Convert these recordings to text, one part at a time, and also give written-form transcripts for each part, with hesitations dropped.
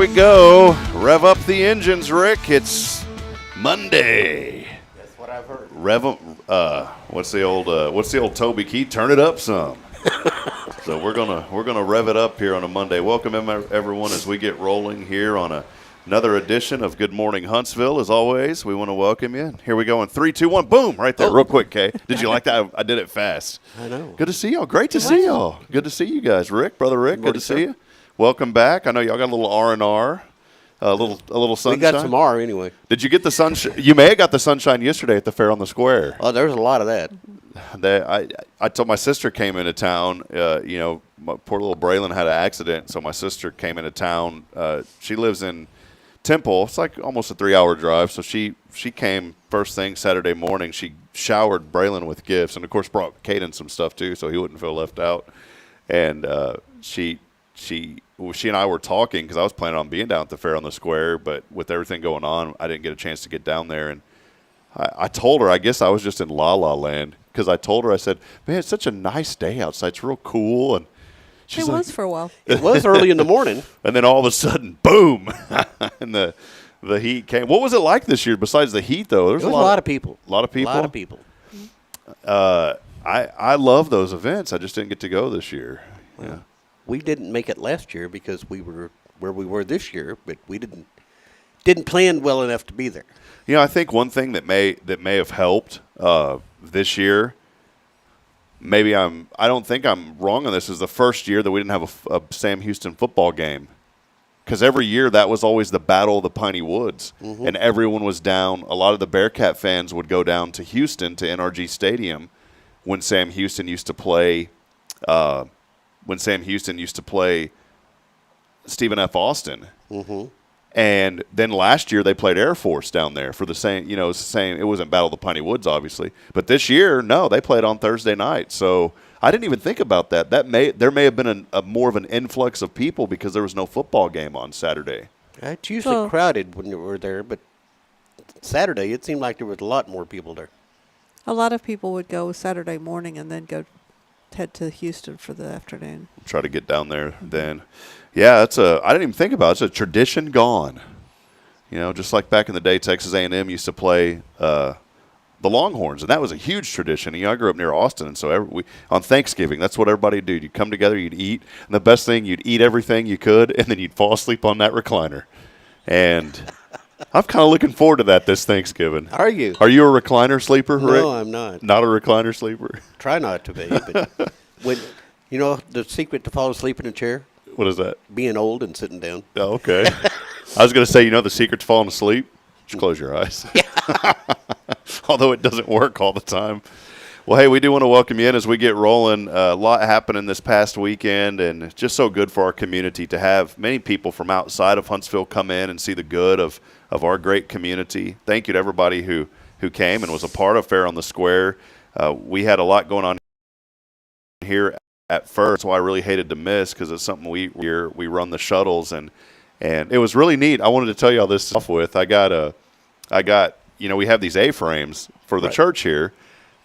we go. Rev up the engines, Rick. It's Monday. That's what I've heard. Rev 'em. What's the old Toby Keith? Turn it up some. So we're gonna rev it up here on a Monday. Welcome everyone as we get rolling here on another edition of Good Morning Huntsville. As always, we want to welcome you. Here we go in 3, 2, 1, boom! Right there, real quick, Kay. Did you like that? I did it fast. I know. Good to see y'all. Great to see y'all. Good to see you guys, Rick, brother Rick. Good to see you. Welcome back. I know y'all got a little R&R, a little sunshine. We got some R anyway. Did you get the sunshine? You may have got the sunshine yesterday at the fair on the square. Oh, there's a lot of that. I told my sister came into town. My poor little Braylon had an accident, so my sister came into town. She lives in Temple. It's like almost a 3-hour drive. So she came first thing Saturday morning. She showered Braylon with gifts, and of course brought Caden some stuff too, so he wouldn't feel left out. And she and I were talking because I was planning on being down at the fair on the square, but with everything going on, I didn't get a chance to get down there. And I told her, I guess I was just in la-la land, because I told her, I said, man, it's such a nice day outside. It's real cool. And she's was for a while. It was early in the morning. And then all of a sudden, boom, and the heat came. What was it like this year besides the heat, though? There was a lot of people. A lot of people? A lot of people. I love those events. I just didn't get to go this year. Well, yeah. We didn't make it last year because we were where we were this year, but we didn't plan well enough to be there. You know, I think one thing that may have helped this year, I don't think I'm wrong on this, is the first year that we didn't have a Sam Houston football game. Because every year that was always the Battle of the Piney Woods, and everyone was down. A lot of the Bearcat fans would go down to Houston, to NRG Stadium, when Sam Houston used to play Stephen F. Austin. Mm-hmm. And then last year they played Air Force down there for the same, it was the same. It wasn't Battle of the Piney Woods, obviously. But this year, no, they played on Thursday night. So I didn't even think about that. There may have been a more of an influx of people because there was no football game on Saturday. It's usually crowded when you were there, but Saturday it seemed like there was a lot more people there. A lot of people would go Saturday morning and then head to Houston for the afternoon. Try to get down there then. Yeah, I didn't even think about it. It's a tradition gone. Just like back in the day, Texas A&M used to play the Longhorns, and that was a huge tradition. I grew up near Austin, and so on Thanksgiving, that's what everybody would do. You'd come together, you'd eat, and the best thing, you'd eat everything you could, and then you'd fall asleep on that recliner. And I'm kind of looking forward to that this Thanksgiving. Are you? Are you a recliner sleeper, Rick? No, I'm not. Not a recliner sleeper? Try not to be. But when the secret to fall asleep in a chair? What is that? Being old and sitting down. Oh, okay. I was going to say, the secret to falling asleep? Just close your eyes. Although it doesn't work all the time. Well, hey, we do want to welcome you in as we get rolling. A lot happening this past weekend, and it's just so good for our community to have many people from outside of Huntsville come in and see the good of our great community. Thank you to everybody who came and was a part of Fair on the Square. We had a lot going on here at first, so I really hated to miss, because it's something we run the shuttles, and it was really neat. I wanted to tell you all this stuff with. I got we have these A-frames for the church here,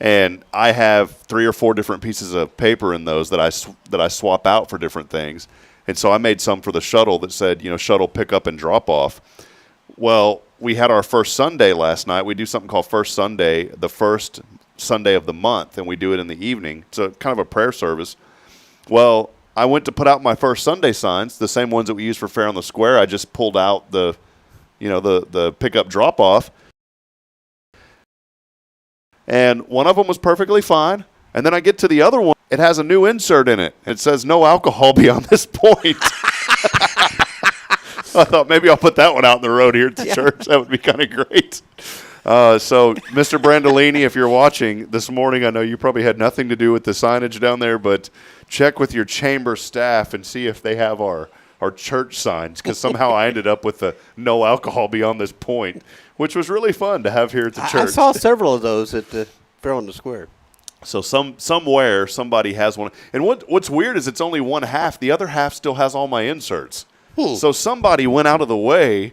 and I have 3 or 4 different pieces of paper in those that I swap out for different things. And so I made some for the shuttle that said, shuttle pick up and drop off. Well, we had our first Sunday last night. We do something called First Sunday, the first Sunday of the month, and we do it in the evening. So kind of a prayer service. Well, I went to put out my first Sunday signs, the same ones that we use for Fair on the Square. I just pulled out the pickup drop off, and one of them was perfectly fine. And then I get to the other one; it has a new insert in it. It says "No alcohol beyond this point." I thought maybe I'll put that one out in the road here at the church. That would be kind of great. So, Mr. Brandolini, if you're watching this morning, I know you probably had nothing to do with the signage down there, but check with your chamber staff and see if they have our church signs, because somehow I ended up with the "No alcohol beyond this point," which was really fun to have here at the church. I saw several of those at the Fair on the Square. So somewhere somebody has one. And what's weird is it's only one half. The other half still has all my inserts. So somebody went out of the way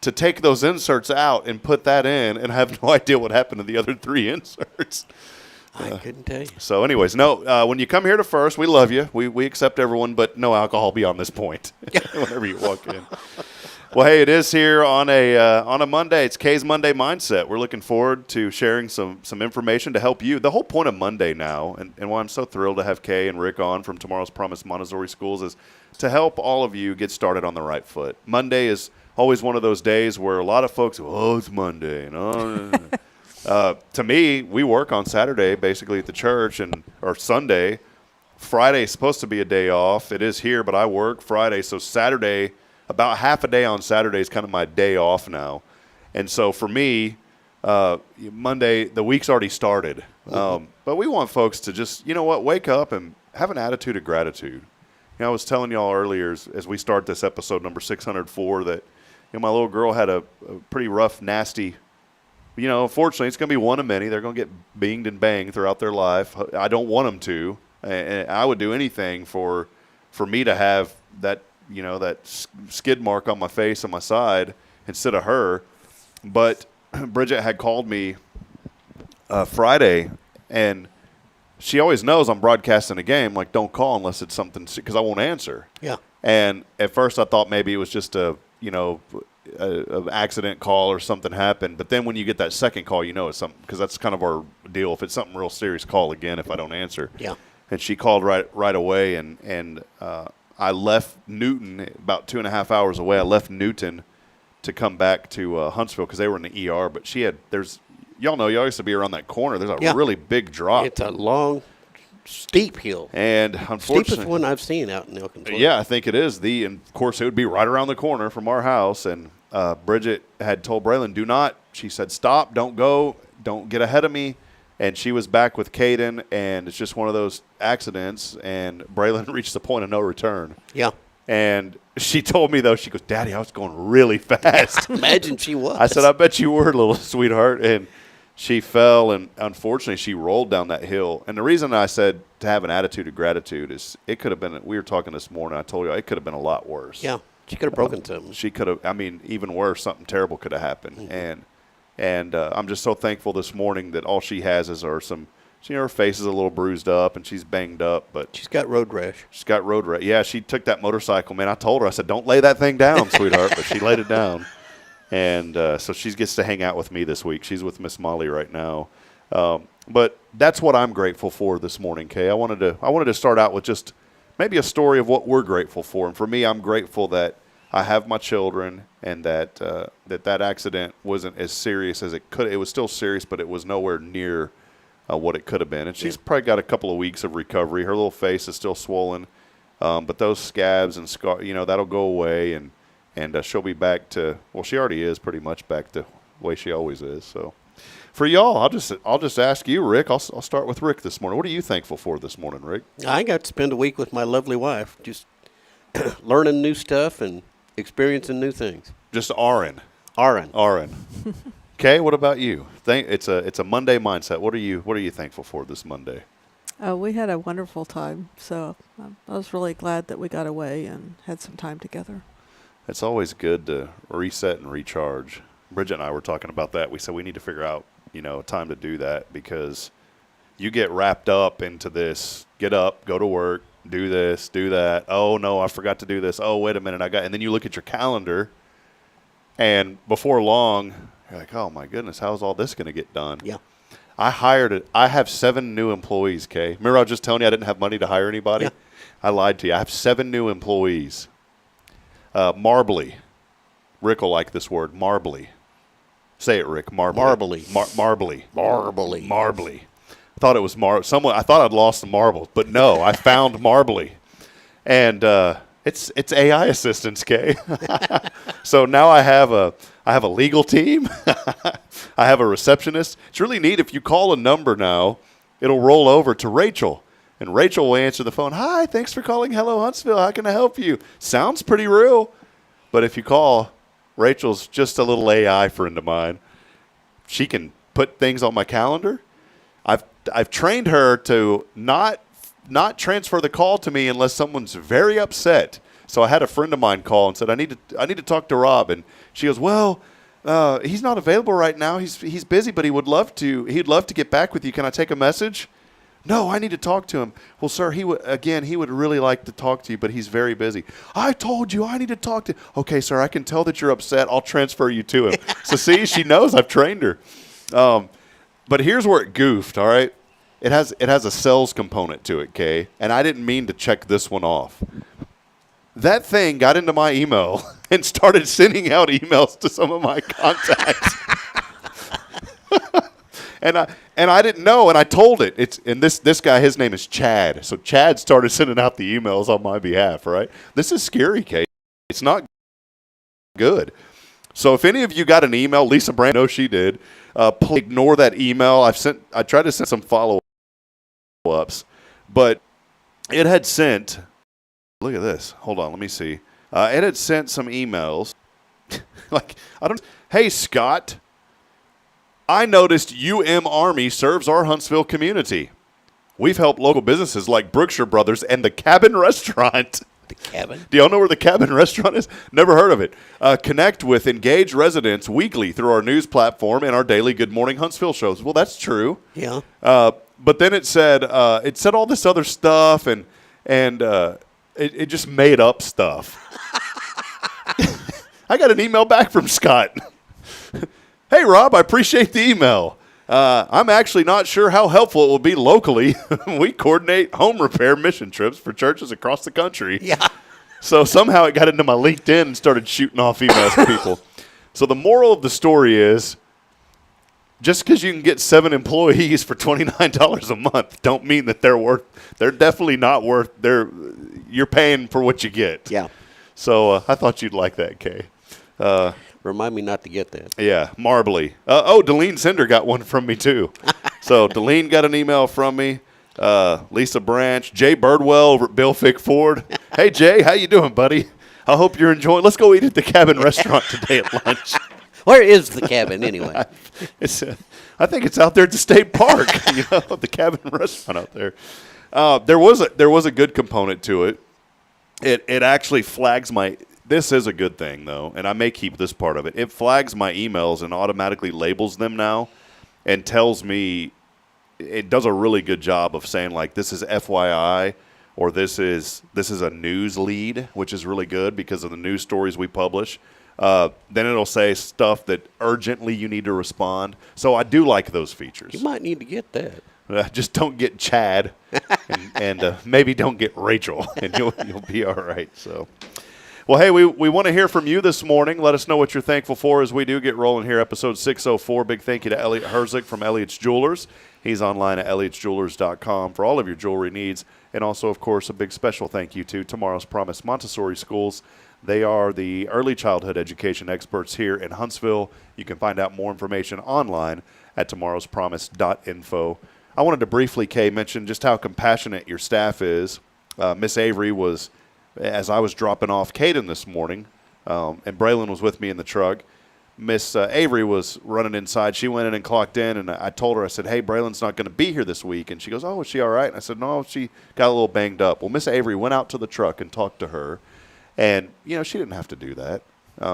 to take those inserts out and put that in, and I have no idea what happened to the other 3 inserts. I couldn't tell you. So anyways, when you come here to First, we love you. We accept everyone, but no alcohol beyond this point whenever you walk in. Well, hey, it is here on a Monday. It's Kay's Monday Mindset. We're looking forward to sharing some information to help you. The whole point of Monday now, and why I'm so thrilled to have Kay and Rick on from Tomorrow's Promise Montessori Schools, is to help all of you get started on the right foot. Monday is always one of those days where a lot of folks go, oh, it's Monday. To me, we work on Saturday basically at the church or Sunday. Friday is supposed to be a day off. It is here, but I work Friday. So Saturday, about half a day on Saturday is kind of my day off now. And so for me, Monday, the week's already started. But we want folks to just, wake up and have an attitude of gratitude. I was telling y'all earlier as we start this episode number 604 that my little girl had a pretty rough, nasty, unfortunately it's going to be one of many. They're going to get binged and banged throughout their life. I don't want them to. And I would do anything for me to have that, that skid mark on my face and my side instead of her. But Bridget had called me Friday, and she always knows I'm broadcasting a game. Like, don't call unless it's something, because I won't answer. Yeah. And at first I thought maybe it was just a accident call or something happened. But then when you get that second call, it's something, because that's kind of our deal. If it's something real serious, call again if I don't answer. Yeah. And she called right away, and I left Newton about 2.5 hours away. I left Newton to come back to Huntsville because they were in the ER. But y'all know, y'all used to be around that corner. There's a really big drop. It's a long, steep hill. And unfortunately, steepest one I've seen out in Elkins. Yeah, I think it is. And of course, it would be right around the corner from our house. And Bridget had told Braylon, she said, stop, don't go, don't get ahead of me. And she was back with Caden, and it's just one of those accidents, and Braylon reached the point of no return. Yeah. And she told me, though, she goes, Daddy, I was going really fast. Imagine she was. I said, I bet you were, little sweetheart. And she fell, and unfortunately, she rolled down that hill. And the reason I said to have an attitude of gratitude is it could have been, we were talking this morning, I told you, it could have been a lot worse. Yeah. She could have broken something. She could have, even worse, something terrible could have happened. Mm-hmm. And I'm just so thankful this morning that all she has are some, her face is a little bruised up and she's banged up. But she's got road rash. She's got road rash. Yeah, she took that motorcycle, man. I told her, I said, don't lay that thing down, sweetheart. But she laid it down. And so she gets to hang out with me this week. She's with Miss Molly right now. But that's what I'm grateful for this morning, Kay. I wanted to start out with just maybe a story of what we're grateful for. And for me, I'm grateful that I have my children, and that accident wasn't as serious as it could. It was still serious, but it was nowhere near what it could have been. And she's probably got a couple of weeks of recovery. Her little face is still swollen, but those scabs and scar, that'll go away, and she'll be back to, well, she already is pretty much back to the way she always is. So, for y'all, I'll just ask you, Rick. I'll start with Rick this morning. What are you thankful for this morning, Rick? I got to spend a week with my lovely wife, just learning new stuff and experiencing new things. Just RN. Okay, what about you? It's a Monday mindset. What are you thankful for this Monday? We had a wonderful time, so I was really glad that we got away and had some time together. It's always good to reset and recharge. Bridget and I were talking about that. We said we need to figure out, time to do that, because you get wrapped up into this, get up, go to work, do this, do that. Oh, no, I forgot to do this. Oh, wait a minute, and then you look at your calendar, and before long, you're like, oh, my goodness, how's all this going to get done? Yeah. I have 7 new employees, Kay. Remember I was just telling you I didn't have money to hire anybody? Yeah. I lied to you. I have 7 new employees. Marbly. Rick will like this word, marbly. Say it, Rick. Marbly. Marbly. Marbly. I thought it was I thought I'd lost the marbles, but no, I found marbly. And it's AI assistants, Kay. So now I have a legal team. I have a receptionist. It's really neat. If you call a number now, it'll roll over to Rachel. And Rachel will answer the phone. Hi, thanks for calling Hello Huntsville. How can I help you? Sounds pretty real. But if you call, Rachel's just a little AI friend of mine. She can put things on my calendar. I've trained her to not transfer the call to me unless someone's very upset. So I had a friend of mine call and said, I need to talk to Rob. And she goes, well, he's not available right now. He's busy, but he'd love to get back with you. Can I take a message? No, I need to talk to him. Well, sir, he would really like to talk to you, but he's very busy. I told you I need to talk to. Okay, sir, I can tell that you're upset. I'll transfer you to him. So see, she knows I've trained her. But here's where it goofed. All right, it has a sales component to it, Kay, and I didn't mean to check this one off. That thing got into my email and started sending out emails to some of my contacts. And I didn't know, and I told it. This guy, his name is Chad. So Chad started sending out the emails on my behalf, right? This is scary, Kate. It's not good. So if any of you got an email, Lisa Brand, I know she did, please ignore that email. I tried to send some follow-ups, but it had sent, look at this. Hold on, let me see. It had sent some emails. Hey, Scott, I noticed UM Army serves our Huntsville community. We've helped local businesses like Brookshire Brothers and the Cabin Restaurant. The Cabin? Do y'all know where the Cabin Restaurant is? Never heard of it. Connect with engaged residents weekly through our news platform and our daily Good Morning Huntsville shows. Well, that's true. Yeah. But then it said all this other stuff, and it just made up stuff. I got an email back from Scott. Hey, Rob, I appreciate the email. I'm actually not sure how helpful it will be locally. We coordinate home repair mission trips for churches across the country. Yeah. So somehow it got into my LinkedIn and started shooting off emails to people. So the moral of the story is, just because you can get 7 employees for $29 a month don't mean that they're definitely not worth, you're paying for what you get. Yeah. So I thought you'd like that, Kay. Remind me not to get that. Yeah, marbly. Delene Cinder got one from me, too. So Delene got an email from me. Lisa Branch. Jay Birdwell over at Bill Fick Ford. Hey, Jay, how you doing, buddy? I hope you're enjoying. Let's go eat at the Cabin Restaurant today at lunch. Where is the cabin, anyway? I think it's out there at the state park, the Cabin Restaurant out there. There was a good component to it. It actually flags my – this is a good thing, though, and I may keep this part of it. It flags my emails and automatically labels them now and tells me – it does a really good job of saying, like, this is FYI or this is a news lead, which is really good because of the news stories we publish. Then it'll say stuff that urgently you need to respond. So I do like those features. You might need to get that. Just don't get Chad and maybe don't get Rachel, and you'll be all right. So, well, hey, we want to hear from you this morning. Let us know what you're thankful for as we do get rolling here. Episode 604. Big thank you to Elliot Herzick from Elliot's Jewelers. He's online at elliotsjewelers.com for all of your jewelry needs. And also, of course, a big special thank you to Tomorrow's Promise Montessori Schools. They are the early childhood education experts here in Huntsville. You can find out more information online at tomorrowspromise.info. I wanted to briefly, Kay, mention just how compassionate your staff is. Miss Avery was, as I was dropping off Caden this morning, and Braylon was with me in the truck, Miss Avery was running inside. She went in and clocked in, and I told her, I said, hey, Braylon's not going to be here this week. And she goes, oh, is she all right? And I said, no, she got a little banged up. Well, Miss Avery went out to the truck and talked to her. And, she didn't have to do that.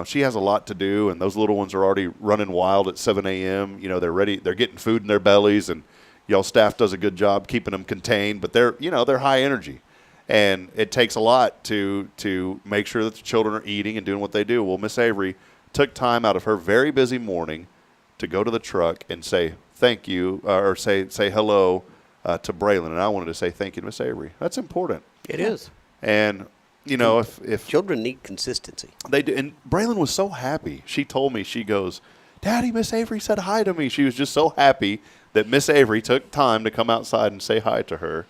She has a lot to do, and those little ones are already running wild at 7 a.m. They're ready. They're getting food in their bellies, and y'all staff does a good job keeping them contained. But they're high energy, and it takes a lot to make sure that the children are eating and doing what they do. Well, Miss Avery took time out of her very busy morning to go to the truck and say thank you, or say hello to Braylon. And I wanted to say thank you to Miss Avery. That's important. It is. And if children need consistency, they do. And Braylon was so happy. She told me, she goes, Daddy, Miss Avery said hi to me. She was just so happy that Miss Avery took time to come outside and say hi to her.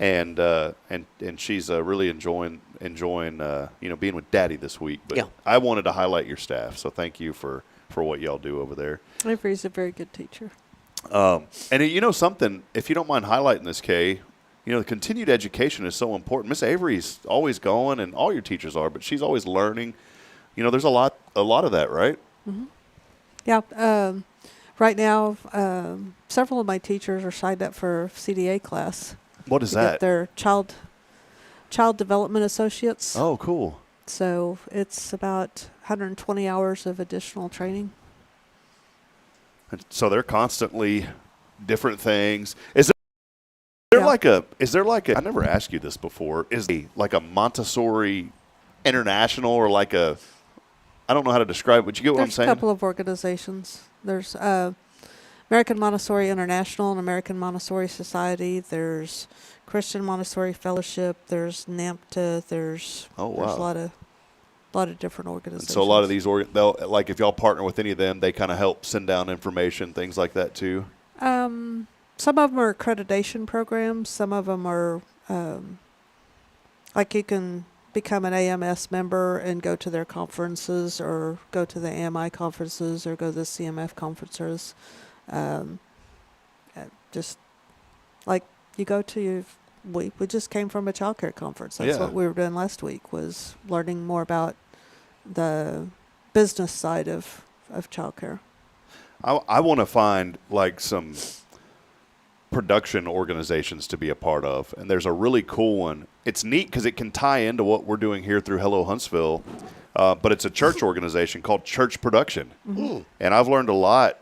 And she's really enjoying being with Daddy this week. But yeah. I wanted to highlight your staff, so thank you for what y'all do over there. Avery's a very good teacher. And something, if you don't mind highlighting this, Kay, the continued education is so important. Miss Avery's always going, and all your teachers are, but she's always learning. There's a lot of that, right? Mm-hmm. Yeah. Right now, several of my teachers are signed up for CDA class. What is that? They're child development associates. Oh, cool. So it's about 120 hours of additional training. And so they're constantly different things. Is there there Yeah. I never asked you this before, like a Montessori International or like I don't know how to describe it, but you get what I'm There's a saying? couple of organizations. There's American Montessori International and American Montessori Society. There's Christian Montessori Fellowship. There's NAMPTA. There's Oh, there's wow. a lot of different And organizations. so a lot of these, they'll, like if y'all partner with any of them, they kind of help send down information, things like that too. Some of them are accreditation programs. Some of them are like you can become an AMS member and go to their conferences or go to the AMI conferences or go to the CMF conferences. Just like you go to, we just came from a childcare conference. That's Yeah. what we were doing last week, was learning more about the business side of childcare. I want to find like some production organizations to be a part of, and there's a really cool one. It's neat because it can tie into what we're doing here through Hello Huntsville, but it's a church organization called Church Production, and I've learned a lot.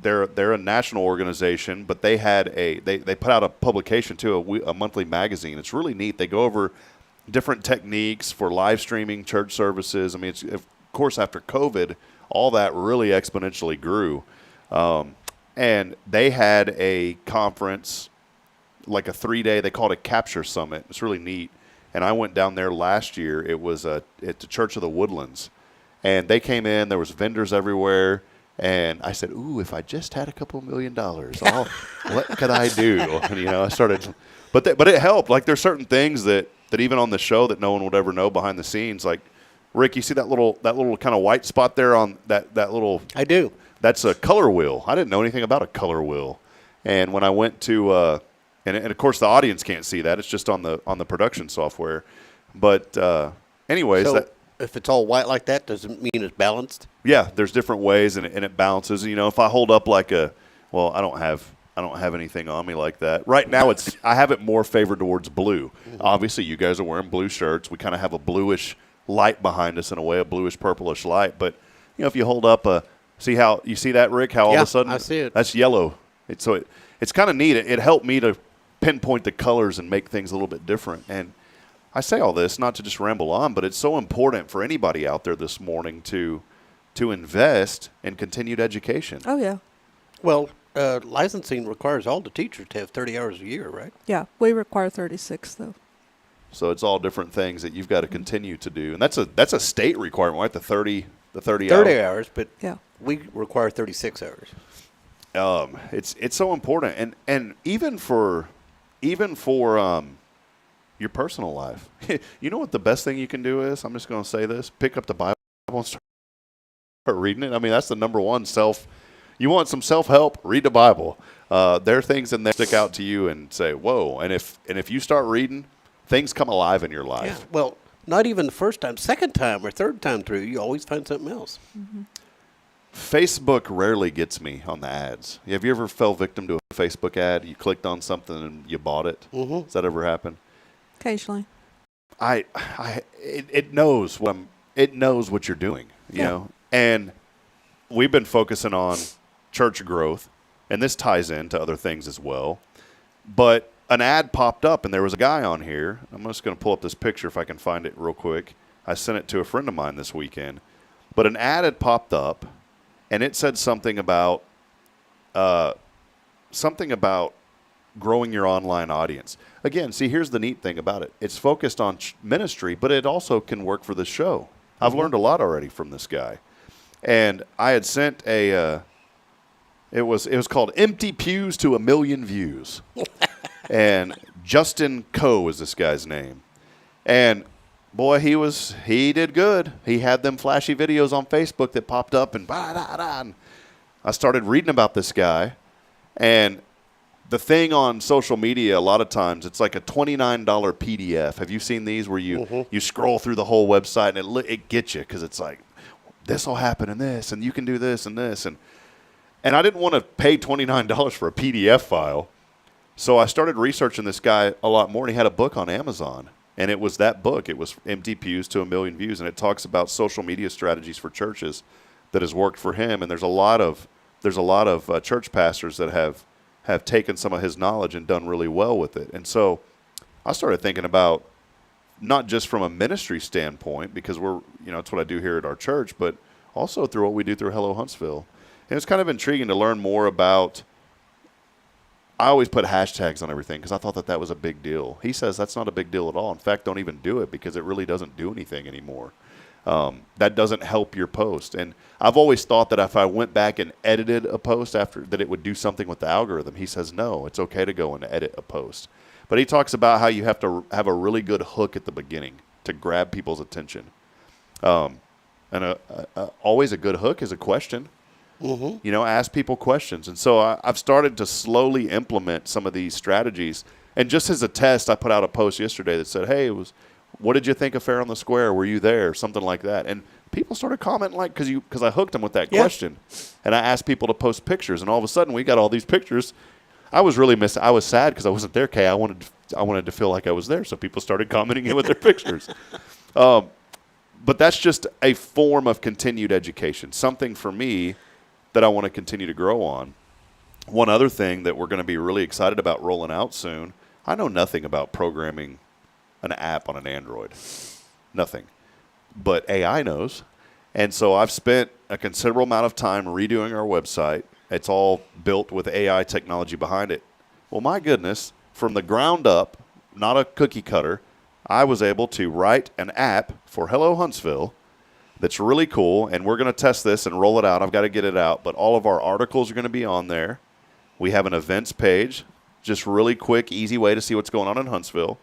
They're a national organization, but they had they put out a publication too, a monthly magazine. It's really neat. They go over different techniques for live streaming church services. I mean, it's, of course, after COVID, all that really exponentially grew. And they had a conference, like a 3-day, they called it Capture Summit. It's really neat. And I went down there last year. It was at the Church of the Woodlands. And they came in, there was vendors everywhere. And I said, ooh, if I just had a couple $1 million, what could I do? And, I started, but it helped. Like there's certain things that even on the show that no one would ever know behind the scenes. Like, Rick, you see that little kind of white spot there on that little. I do. That's a color wheel. I didn't know anything about a color wheel. And when I went to, and of course the audience can't see that. It's just on the production software. But anyways, So if it's all white like that, does it mean it's balanced? yeah, there's different ways, and it balances. If I hold up like I don't have anything on me like that. Right now, I have it more favored towards blue. Mm-hmm. Obviously, you guys are wearing blue shirts. We kind of have a bluish light behind us in a way, a bluish purplish light. But if you hold up see that, Rick? How all of a sudden I see it. That's yellow. It's kind of neat. It helped me to pinpoint the colors and make things a little bit different. And I say all this not to just ramble on, but it's so important for anybody out there this morning to invest in continued education. Oh, yeah. Well, licensing requires all the teachers to have 30 hours a year, right? Yeah, we require 36, though. So it's all different things that you've got to continue to do, and that's a state requirement, right? The 30 hours, but Yeah. we require 36 hours. It's so important, and even for your personal life. You know what the best thing you can do is? I'm just going to say this: pick up the Bible and start reading it. I mean, that's the number one You want some self-help? Read the Bible. There are things in there that stick out to you and say, "Whoa!" And if you start reading, things come alive in your life. Yeah. Well, not even the first time, second time or third time through, you always find something else. Mm-hmm. Facebook rarely gets me on the ads. Have you ever fell victim to a Facebook ad? You clicked on something and you bought it. Mm-hmm. Does that ever happen? Occasionally. It knows what you're doing, you know. And we've been focusing on church growth, and this ties into other things as well. But an ad popped up, and there was a guy on here. I'm just going to pull up this picture if I can find it real quick. I sent it to a friend of mine this weekend. But an ad had popped up, and it said something about growing your online audience. Again, see, here's the neat thing about it. It's focused on ministry, but it also can work for the show. I've learned a lot already from this guy. And I had sent it was called Empty Pews to 1 Million Views. And Justin Coe is this guy's name. And boy, he did good. He had them flashy videos on Facebook that popped up, and I started reading about this guy. And the thing on social media, a lot of times, it's like a $29 PDF. Have you seen these where you scroll through the whole website and it gets you because it's like, this will happen and this, and you can do this and this. And I didn't want to pay $29 for a PDF file. So I started researching this guy a lot more, and he had a book on Amazon. And it was that book. It was Empty Pews to 1 Million Views, and it talks about social media strategies for churches that has worked for him. And there's a lot of church pastors that have have taken some of his knowledge and done really well with it. And so I started thinking about not just from a ministry standpoint, because it's what I do here at our church, but also through what we do through Hello Huntsville. And it's kind of intriguing to learn more about. I always put hashtags on everything because I thought that was a big deal. He says that's not a big deal at all. In fact, don't even do it because it really doesn't do anything anymore. That doesn't help your post. And I've always thought that if I went back and edited a post after that, it would do something with the algorithm. He says, no, it's okay to go and edit a post. But he talks about how you have to have a really good hook at the beginning to grab people's attention. And always a good hook is a question. Mm-hmm. Ask people questions. And so I've started to slowly implement some of these strategies. And just as a test, I put out a post yesterday that said, hey, what did you think of Fair on the Square? Were you there? Something like that. And people started commenting because I hooked them with that question. And I asked people to post pictures. And all of a sudden, we got all these pictures. I was really I was sad because I wasn't there, Kay. I wanted to feel like I was there. So people started commenting in with their pictures. But that's just a form of continued education, something for me that I want to continue to grow on. One other thing that we're going to be really excited about rolling out soon, I know nothing about programming an app on an Android. Nothing. But AI knows. And so I've spent a considerable amount of time redoing our website. It's all built with AI technology behind it. Well, my goodness, from the ground up, not a cookie cutter, I was able to write an app for Hello Huntsville that's really cool, and we're going to test this and roll it out. I've got to get it out, but all of our articles are going to be on there. We have an events page, just really quick, easy way to see what's going on in Huntsville.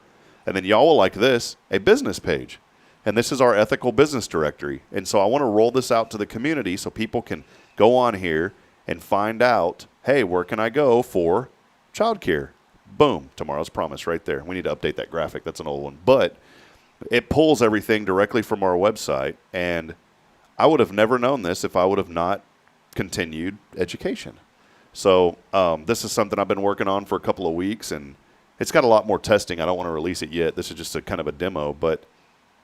And then y'all will like this, a business page. And this is our ethical business directory. And so I want to roll this out to the community so people can go on here and find out, hey, where can I go for childcare? Boom, tomorrow's promise right there. We need to update that graphic. That's an old one. But it pulls everything directly from our website. And I would have never known this if I would have not continued education. So this is something I've been working on for a couple of weeks, and it's got a lot more testing. I don't want to release it yet. This is just a kind of a demo, but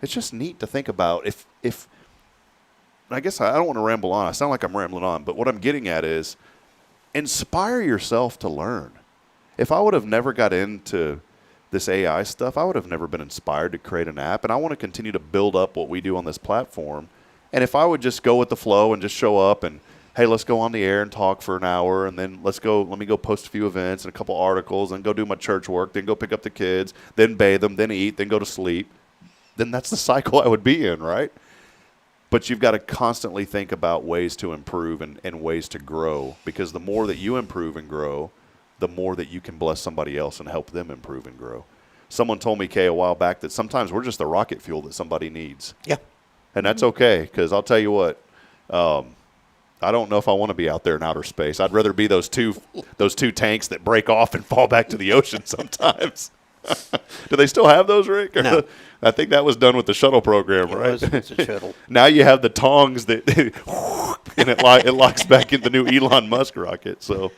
it's just neat to think about. If I guess I don't want to ramble on. I sound like I'm rambling on, but what I'm getting at is inspire yourself to learn. If I would have never got into this AI stuff, I would have never been inspired to create an app, and I want to continue to build up what we do on this platform. And if I would just go with the flow and just show up and, hey, let's go on the air and talk for an hour, and then let me go post a few events and a couple articles, and go do my church work, then go pick up the kids, then bathe them, then eat, then go to sleep, then that's the cycle I would be in, right? But you've got to constantly think about ways to improve and ways to grow, because the more that you improve and grow, the more that you can bless somebody else and help them improve and grow. Someone told me, Kay, a while back that sometimes we're just the rocket fuel that somebody needs. Yeah. And that's okay, because I'll tell you what, I don't know if I want to be out there in outer space. I'd rather be those two tanks that break off and fall back to the ocean sometimes. Do they still have those, Rick? No. I think that was done with the shuttle program, right? It's a shuttle. Now you have the tongs that and it locks back in the new Elon Musk rocket. So,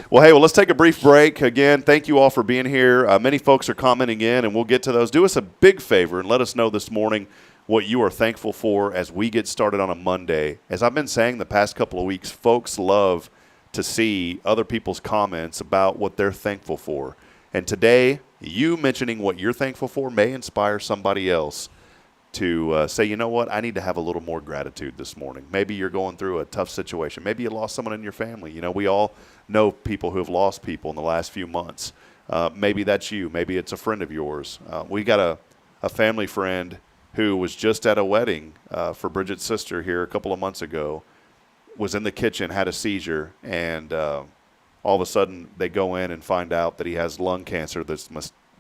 well, let's take a brief break. Again, thank you all for being here. Many folks are commenting in, and we'll get to those. Do us a big favor and let us know this morning what you are thankful for as we get started on a Monday. As I've been saying the past couple of weeks, folks love to see other people's comments about what they're thankful for. And today, you mentioning what you're thankful for may inspire somebody else to say, you know what, I need to have a little more gratitude this morning. Maybe you're going through a tough situation. Maybe you lost someone in your family. You know, we all know people who have lost people in the last few months. Maybe that's you. Maybe it's a friend of yours. We got a family friend who was just at a wedding for Bridget's sister here a couple of months ago, was in the kitchen, had a seizure, and all of a sudden they go in and find out that he has lung cancer that's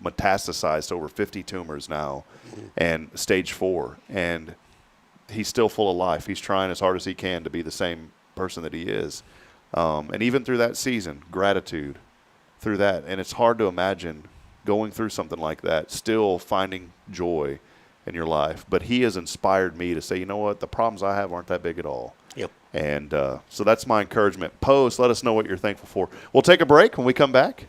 metastasized to over 50 tumors now, and stage 4. And he's still full of life. He's trying as hard as he can to be the same person that he is. And even through that season, gratitude through that. And it's hard to imagine going through something like that, still finding joy in your life. But he has inspired me to say, you know what, the problems I have aren't that big at all. Yep. And so that's my encouragement. Post, let us know what you're thankful for. We'll take a break. When we come back,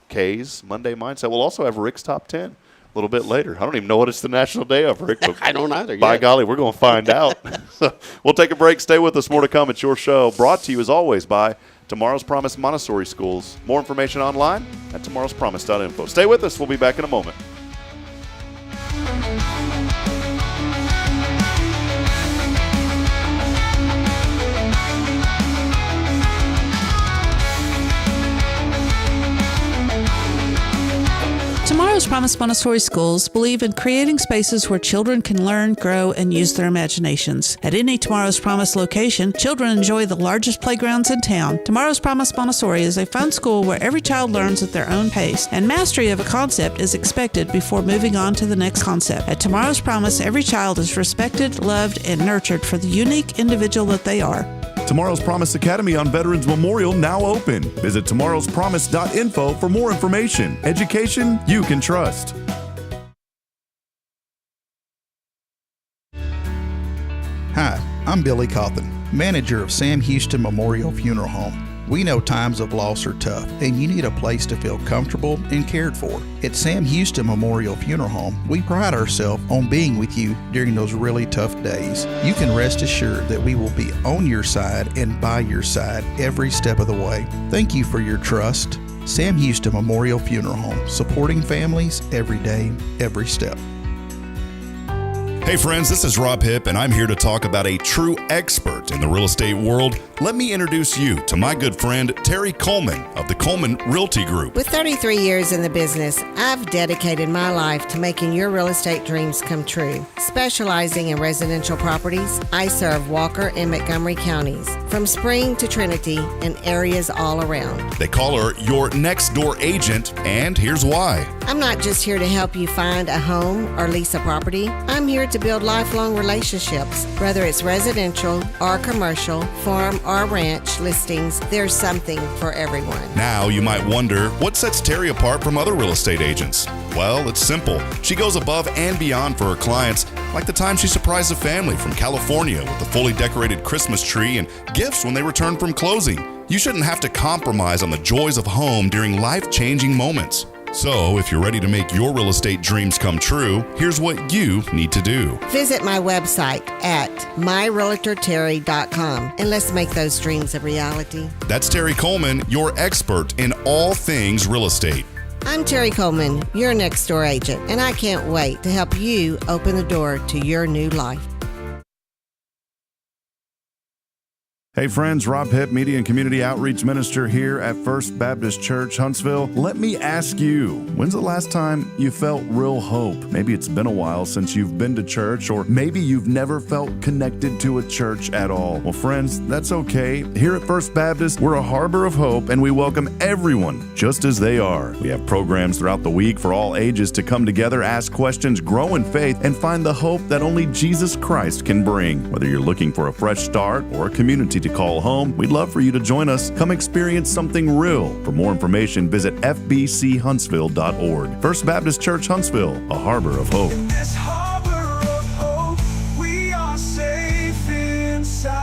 Kay's Monday Mindset. We'll also have Rick's Top 10 a little bit later. I don't even know what it's the national day of, Rick. But I don't either. by golly, we're going to find out. So we'll take a break. Stay with us. More to come. It's your show, brought to you as always by Tomorrow's Promise Montessori Schools. More information online at tomorrowspromise.info. Stay with us. We'll be back in a moment. Tomorrow's Promise Montessori Schools believe in creating spaces where children can learn, grow, and use their imaginations. At any Tomorrow's Promise location, children enjoy the largest playgrounds in town. Tomorrow's Promise Montessori is a fun school where every child learns at their own pace, and mastery of a concept is expected before moving on to the next concept. At Tomorrow's Promise, every child is respected, loved, and nurtured for the unique individual that they are. Tomorrow's Promise Academy on Veterans Memorial now open. Visit tomorrowspromise.info for more information. Education you can trust. Hi, I'm Billy Cawthon, manager of Sam Houston Memorial Funeral Home. We know times of loss are tough, and you need a place to feel comfortable and cared for. At Sam Houston Memorial Funeral Home, we pride ourselves on being with you during those really tough days. You can rest assured that we will be on your side and by your side every step of the way. Thank you for your trust. Sam Houston Memorial Funeral Home, supporting families every day, every step. Hey friends, this is Rob Hipp, and I'm here to talk about a true expert in the real estate world. Let me introduce you to my good friend, Terry Coleman of the Coleman Realty Group. With 33 years in the business, I've dedicated my life to making your real estate dreams come true. Specializing in residential properties, I serve Walker and Montgomery counties, from Spring to Trinity and areas all around. They call her your next door agent, and here's why. I'm not just here to help you find a home or lease a property. I'm here to build lifelong relationships. Whether it's residential or commercial, farm or ranch listings, there's something for everyone. Now you might wonder, what sets Terry apart from other real estate agents? Well, it's simple. She goes above and beyond for her clients, like the time she surprised a family from California with a fully decorated Christmas tree and gifts when they returned from closing. You shouldn't have to compromise on the joys of home during life-changing moments. So, if you're ready to make your real estate dreams come true, here's what you need to do. Visit my website at myrealtorterry.com and let's make those dreams a reality. That's Terry Coleman, your expert in all things real estate. I'm Terry Coleman, your next door agent, and I can't wait to help you open the door to your new life. Hey friends, Rob Hipp, Media and Community Outreach Minister here at First Baptist Church, Huntsville. Let me ask you, when's the last time you felt real hope? Maybe it's been a while since you've been to church, or maybe you've never felt connected to a church at all. Well, friends, that's okay. Here at First Baptist, we're a harbor of hope, and we welcome everyone just as they are. We have programs throughout the week for all ages to come together, ask questions, grow in faith, and find the hope that only Jesus Christ can bring. Whether you're looking for a fresh start or a community to call home, we'd love for you to join us. Come experience something real. For more information, visit fbchuntsville.org. First Baptist Church Huntsville, a harbor of hope. In this harbor of hope, we are safe inside.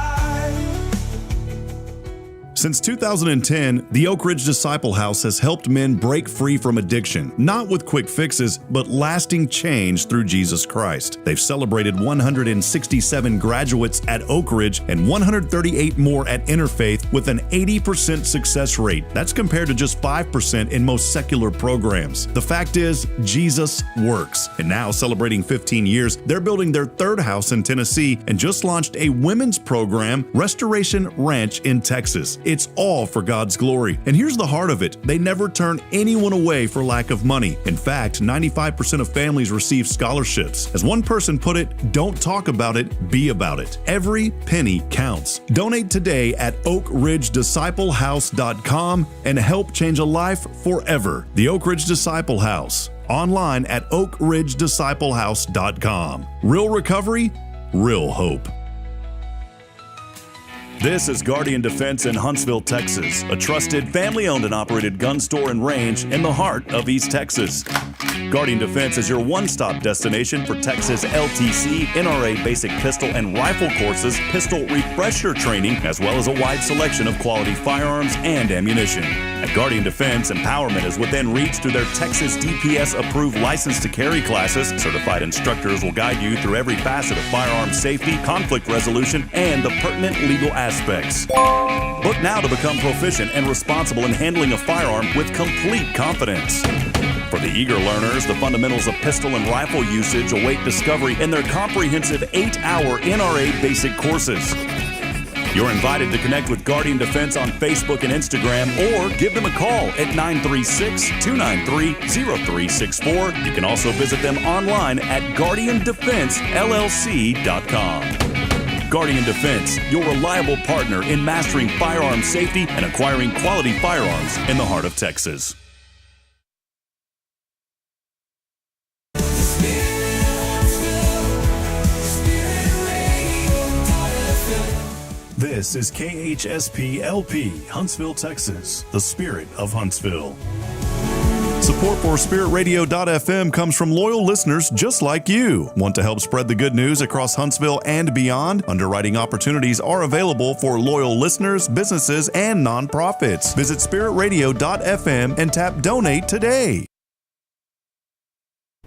Since 2010, the Oak Ridge Disciple House has helped men break free from addiction, not with quick fixes, but lasting change through Jesus Christ. They've celebrated 167 graduates at Oak Ridge and 138 more at Interfaith with an 80% success rate. That's compared to just 5% in most secular programs. The fact is, Jesus works. And now, celebrating 15 years, they're building their third house in Tennessee and just launched a women's program, Restoration Ranch in Texas. It's all for God's glory. And here's the heart of it. They never turn anyone away for lack of money. In fact, 95% of families receive scholarships. As one person put it, don't talk about it, be about it. Every penny counts. Donate today at oakridgedisciplehouse.com and help change a life forever. The Oak Ridge Disciple House. Online at oakridgedisciplehouse.com. Real recovery, real hope. This is Guardian Defense in Huntsville, Texas, a trusted family-owned and operated gun store and range in the heart of East Texas. Guardian Defense is your one-stop destination for Texas LTC, NRA basic pistol and rifle courses, pistol refresher training, as well as a wide selection of quality firearms and ammunition. At Guardian Defense, empowerment is within reach through their Texas DPS-approved license to carry classes. Certified instructors will guide you through every facet of firearm safety, conflict resolution, and the pertinent legal aspects. Book now to become proficient and responsible in handling a firearm with complete confidence. For the eager learners, the fundamentals of pistol and rifle usage await discovery in their comprehensive 8-hour NRA basic courses. You're invited to connect with Guardian Defense on Facebook and Instagram, or give them a call at 936-293-0364. You can also visit them online at guardiandefensellc.com. Guardian Defense, your reliable partner in mastering firearm safety and acquiring quality firearms in the heart of Texas. This is KHSP-LP, Huntsville, Texas, the spirit of Huntsville. Support for SpiritRadio.fm comes from loyal listeners just like you. Want to help spread the good news across Huntsville and beyond? Underwriting opportunities are available for loyal listeners, businesses, and nonprofits. Visit SpiritRadio.fm and tap Donate today.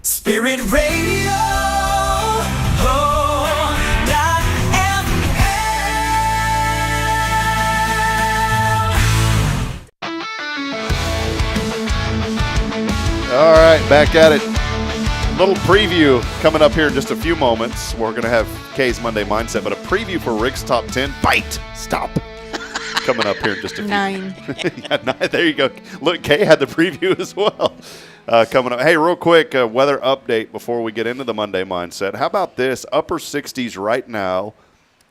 Spirit Radio. All right, back at it. Little preview coming up here in just a few moments. We're going to have Kay's Monday Mindset, but a preview for Rick's Top 10. Bite! Stop! Coming up here in just a few. 9. Yeah, 9. There you go. Look, Kay had the preview as well. Coming up. Hey, real quick, weather update before we get into the Monday Mindset. How about this? Upper 60s right now,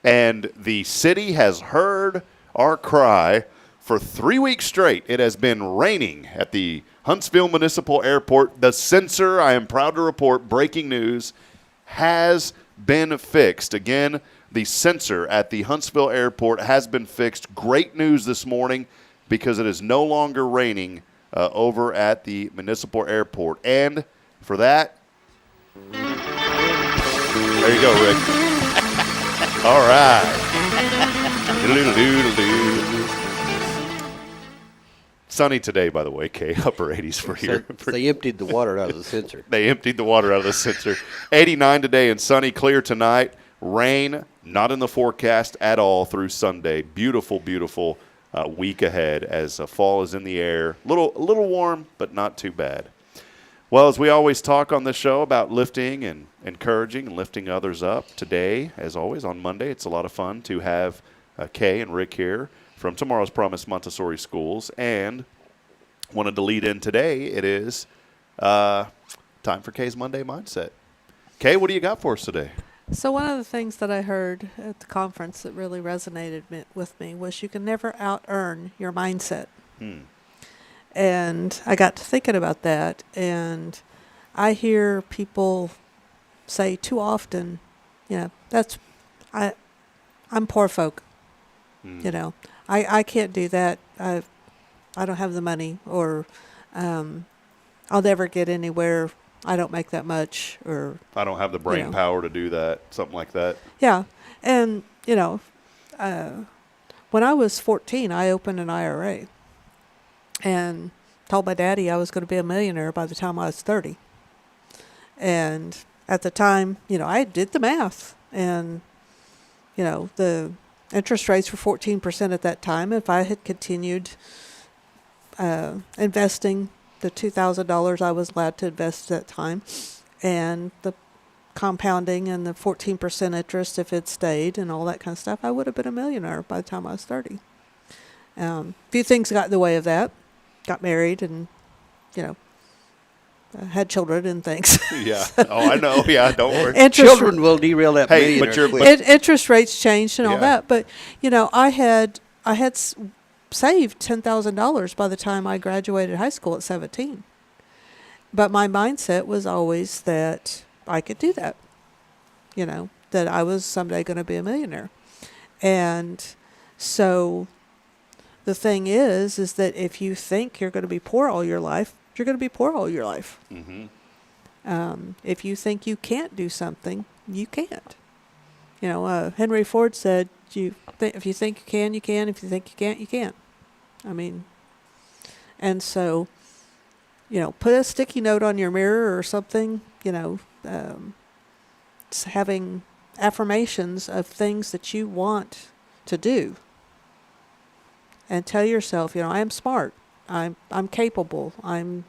and the city has heard our cry for 3 weeks straight. It has been raining at the Huntsville Municipal Airport. The sensor, I am proud to report, breaking news, has been fixed. Again, the sensor at the Huntsville Airport has been fixed. Great news this morning because it is no longer raining over at the Municipal Airport. And for that, there you go, Rick. All right. Sunny today, by the way, Kay. Upper 80s for here. So they emptied the water out of the sensor. They emptied the water out of the sensor. 89 today and sunny, clear tonight. Rain not in the forecast at all through Sunday. Beautiful, beautiful week ahead as fall is in the air. A little warm, but not too bad. Well, as we always talk on this show about lifting and encouraging and lifting others up, today, as always, on Monday, it's a lot of fun to have Kay and Rick here from Tomorrow's Promise Montessori Schools, and wanted to lead in today. It is time for Kay's Monday Mindset. Kay, what do you got for us today? So one of the things that I heard at the conference that really resonated with me was you can never out-earn your mindset. And I got to thinking about that, and I hear people say too often, I'm poor folk. I can't do that. I don't have the money, or I'll never get anywhere. I don't make that much, or I don't have the brain power to do that, something like that. Yeah, and when I was 14, I opened an IRA and told my daddy I was going to be a millionaire by the time I was 30. And at the time, I did the math, and the interest rates were 14% at that time. If I had continued investing the $2,000 I was allowed to invest at that time, and the compounding and the 14% interest if it stayed and all that kind of stuff, I would have been a millionaire by the time I was 30. A few things got in the way of that. Got married and, had children and things. Yeah. Oh, I know. Yeah, don't worry. Children will derail that millionaire quick. Interest rates changed and all that. But, I had saved $10,000 by the time I graduated high school at 17. But my mindset was always that I could do that, that I was someday going to be a millionaire. And so the thing is that if you think you're going to be poor all your life, you're going to be poor all your life. Mm-hmm. If you think you can't do something, you can't. Henry Ford said, if you think you can, you can. If you think you can't, you can't. I mean, and so, put a sticky note on your mirror or something, having affirmations of things that you want to do. And tell yourself, I am smart. I'm capable. I'm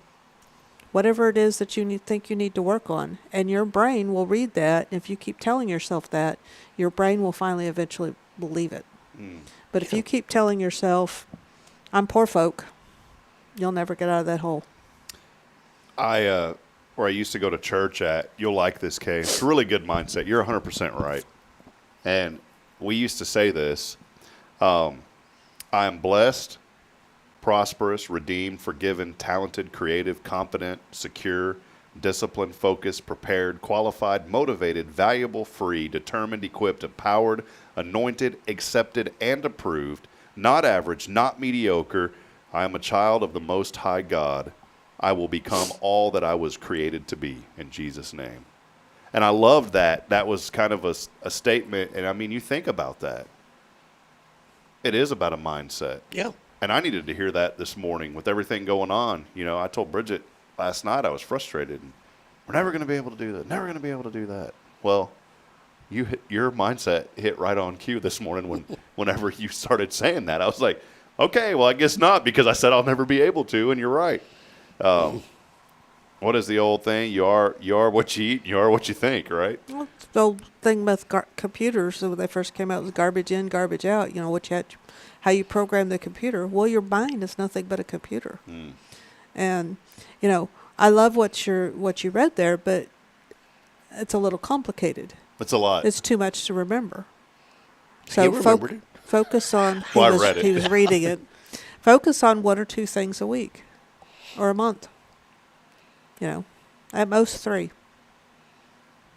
whatever it is that you think you need to work on. And your brain will read that. And if you keep telling yourself that, your brain will finally eventually believe it. But if you keep telling yourself, I'm poor folk, you'll never get out of that hole. Where I used to go to church at, you'll like this case. It's a really good mindset. You're 100% right. And we used to say this, I am blessed, prosperous, redeemed, forgiven, talented, creative, confident, secure, disciplined, focused, prepared, qualified, motivated, valuable, free, determined, equipped, empowered, anointed, accepted, and approved, not average, not mediocre. I am a child of the Most High God. I will become all that I was created to be in Jesus' name. And I loved that. That was kind of a statement. And I mean, you think about that. It is about a mindset. Yeah. And I needed to hear that this morning with everything going on. I told Bridget last night I was frustrated. And we're never going to be able to do that. Never going to be able to do that. Well, your mindset hit right on cue this morning whenever you started saying that. I was like, okay, well, I guess not, because I said I'll never be able to, and you're right. What is the old thing? You are what you eat, you are what you think, right? Well, it's the old thing with computers, when they first came out, was garbage in, garbage out. How you program the computer. Well, your mind is nothing but a computer. And, I love what you read there, but it's a little complicated. It's a lot. It's too much to remember. So He remembered it. focus on. Well, I read it. He was reading it. Focus on 1 or 2 things a week, or a month. At most 3.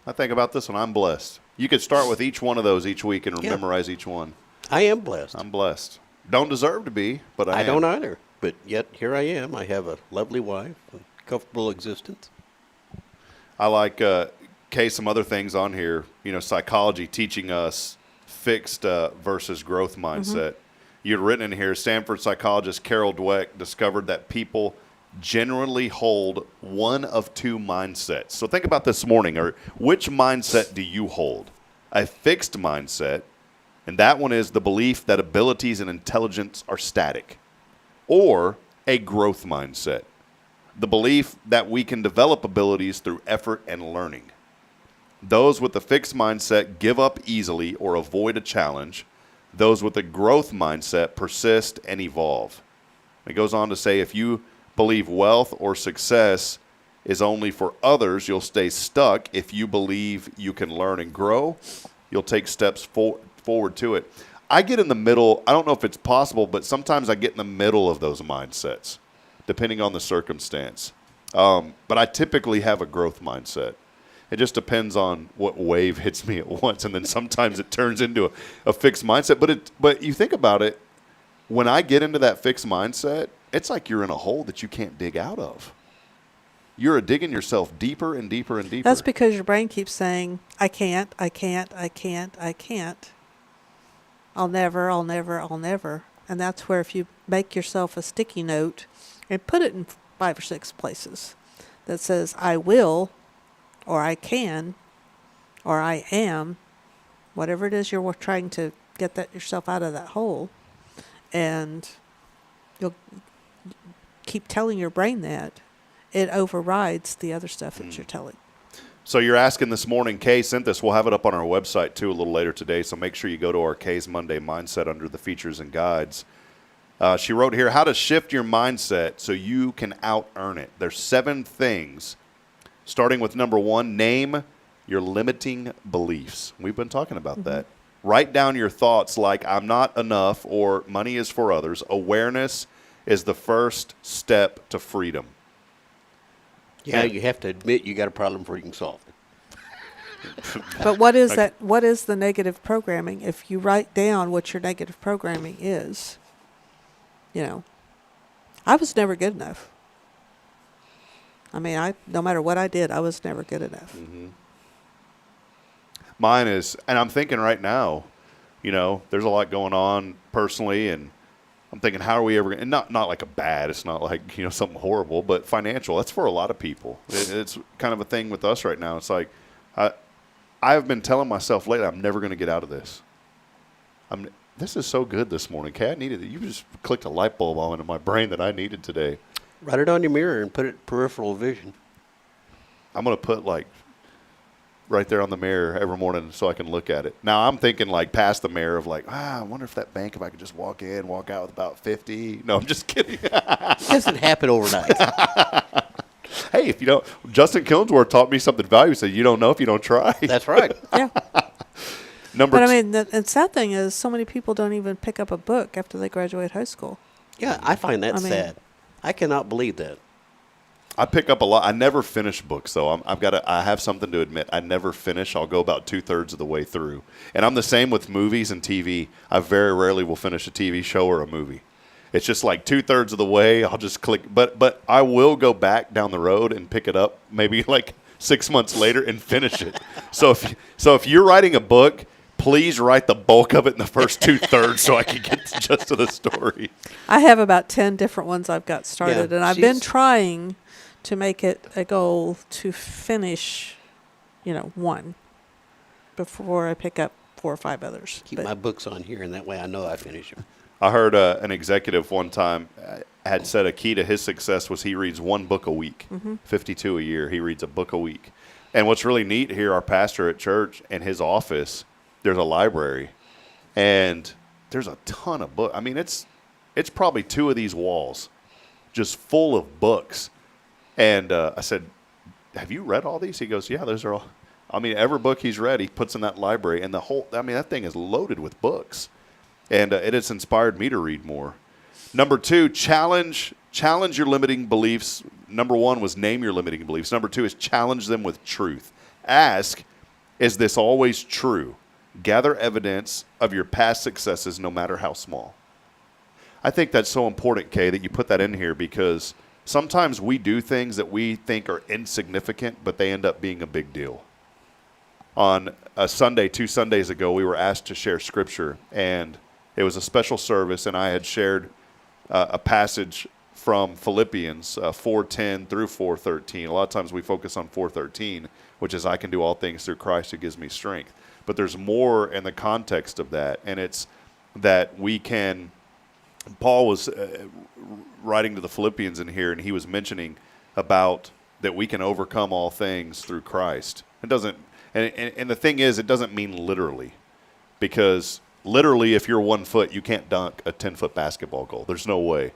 I think about this, and I'm blessed. You could start with each one of those each week and memorize each one. I am blessed. I'm blessed. Don't deserve to be, but I am. don't either. But yet here I am. I have a lovely wife, a comfortable existence. I like, some other things on here. Psychology teaching us fixed versus growth mindset. You'd written in here, Stanford psychologist Carol Dweck discovered that people generally hold one of 2 mindsets. So think about this morning, or which mindset do you hold? A fixed mindset, and that one is the belief that abilities and intelligence are static, or a growth mindset, the belief that we can develop abilities through effort and learning. Those with a fixed mindset give up easily or avoid a challenge. Those with a growth mindset persist and evolve. It goes on to say, if you believe wealth or success is only for others, you'll stay stuck. If you believe you can learn and grow, you'll take steps forward to it. I get in the middle. I don't know if it's possible, but sometimes I get in the middle of those mindsets, depending on the circumstance. But I typically have a growth mindset. It just depends on what wave hits me at once, and then sometimes it turns into a fixed mindset. But you think about it, when I get into that fixed mindset, it's like you're in a hole that you can't dig out of. You're digging yourself deeper and deeper and deeper. That's because your brain keeps saying, I can't, I can't, I can't, I can't. I'll never, I'll never, I'll never. And that's where if you make yourself a sticky note and put it in 5 or 6 places that says, I will, or I can, or I am, whatever it is you're trying to get yourself out of that hole, and you'll keep telling your brain that, it overrides the other stuff that you're telling. So you're asking this morning, Kay sent this. We'll have it up on our website, too, a little later today, so make sure you go to our Kay's Monday Mindset under the features and guides. She wrote here, how to shift your mindset so you can out-earn it. There's 7 things, starting with number 1, name your limiting beliefs. We've been talking about that. Write down your thoughts like, I'm not enough, or money is for others. Awareness is the first step to freedom. Yeah, you have to admit you got a problem before you can solve it. But what is that? What is the negative programming? If you write down what your negative programming is, I was never good enough. I mean, no matter what I did, I was never good enough. Mine is, and I'm thinking right now, there's a lot going on personally, and I'm thinking, how are we ever going to, and not like it's not like, something horrible, but financial. That's for a lot of people. It's kind of a thing with us right now. It's like, I've been telling myself lately, I'm never going to get out of this. This is so good this morning, Kay. I needed it. You just clicked a light bulb on into my brain that I needed today. Write it on your mirror and put it peripheral vision. I'm going to put right there on the mirror every morning so I can look at it. Now I'm thinking past the mirror of I wonder if that bank, if I could just walk out with about 50. No, I'm just kidding. It doesn't happen overnight. Hey, if you don't, Justin Killingsworth taught me something valuable. He said, you don't know if you don't try. That's right. Yeah. But I mean, the sad thing is so many people don't even pick up a book after they graduate high school. Yeah, I find that sad. I cannot believe that. I pick up a lot. I never finish books, though. I have something to admit. I never finish. I'll go about 2/3 of the way through. And I'm the same with movies and TV. I very rarely will finish a TV show or a movie. It's just 2/3 of the way. I'll just click. But I will go back down the road and pick it up maybe 6 months later and finish it. So if you're writing a book, please write the bulk of it in the first 2/3 so I can get just to the story. I have about 10 different ones I've got started, and I've been trying to make it a goal to finish, one before I pick up 4 or 5 others. Keep my books on here, and that way I know I finish them. I heard an executive one time had said a key to his success was he reads 1 book a week, 52 a year. He reads a book a week. And what's really neat here, our pastor at church and his office, there's a library, and there's a ton of books. I mean, it's probably 2 of these walls just full of books. And I said, have you read all these? He goes, yeah, those are all. I mean, every book he's read, he puts in that library. And that thing is loaded with books. And it has inspired me to read more. Number 2, challenge your limiting beliefs. Number 1 was name your limiting beliefs. Number 2 is challenge them with truth. Ask, is this always true? Gather evidence of your past successes, no matter how small. I think that's so important, Kay, that you put that in here, because sometimes we do things that we think are insignificant, but they end up being a big deal. On a Sunday, 2 Sundays ago, we were asked to share scripture, and it was a special service, and I had shared a passage from Philippians 4:10 through 4:13. A lot of times we focus on 4:13, which is I can do all things through Christ who gives me strength. But there's more in the context of that, and it's that we can. Paul was writing to the Philippians in here, and he was mentioning about that we can overcome all things through Christ. It doesn't, and the thing is, it doesn't mean literally, because literally, if you're 1 foot, you can't dunk a 10-foot basketball goal. There's no way.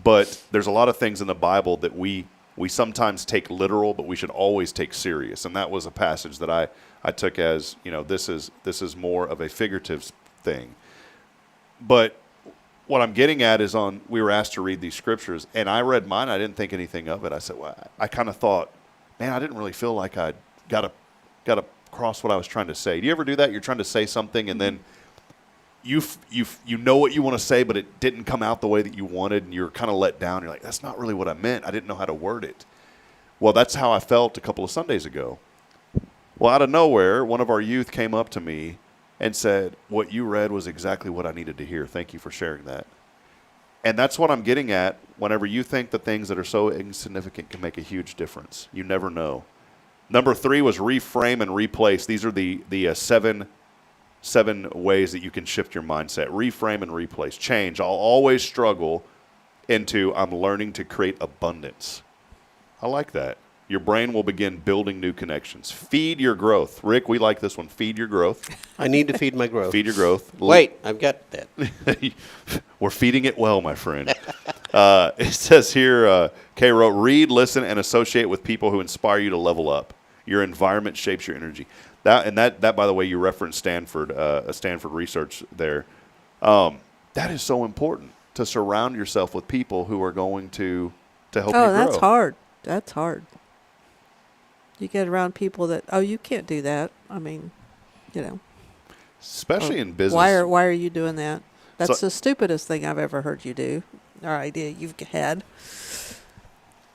But there's a lot of things in the Bible that we sometimes take literal, but we should always take serious. And that was a passage that I took as, this is more of a figurative thing. But what I'm getting at is we were asked to read these scriptures, and I read mine. I didn't think anything of it. I said, well, I kind of thought, man, I didn't really feel like I got across what I was trying to say. Do you ever do that? You're trying to say something, and then you know what you want to say, but it didn't come out the way that you wanted, and you're kind of let down. You're like, that's not really what I meant. I didn't know how to word it. Well, that's how I felt a couple of Sundays ago. Well, out of nowhere, one of our youth came up to me and said, what you read was exactly what I needed to hear. Thank you for sharing that. And that's what I'm getting at. Whenever you think the things that are so insignificant can make a huge difference, you never know. Number 3 was reframe and replace. These are the 7 ways that you can shift your mindset. Reframe and replace. Change. I'll always struggle into I'm learning to create abundance. I like that. Your brain will begin building new connections. Feed your growth. Rick, we like this one. Feed your growth. I need to feed my growth. Feed your growth. Wait, I've got that. We're feeding it well, my friend. It says here, Kay wrote, read, listen, and associate with people who inspire you to level up. Your environment shapes your energy. That, by the way, you referenced Stanford research there. That is so important, to surround yourself with people who are going to help you grow. Oh, that's hard. That's hard. You get around people that, you can't do that. I mean, Especially in business. Why are you doing that? That's the stupidest thing I've ever heard you do, or idea you've had.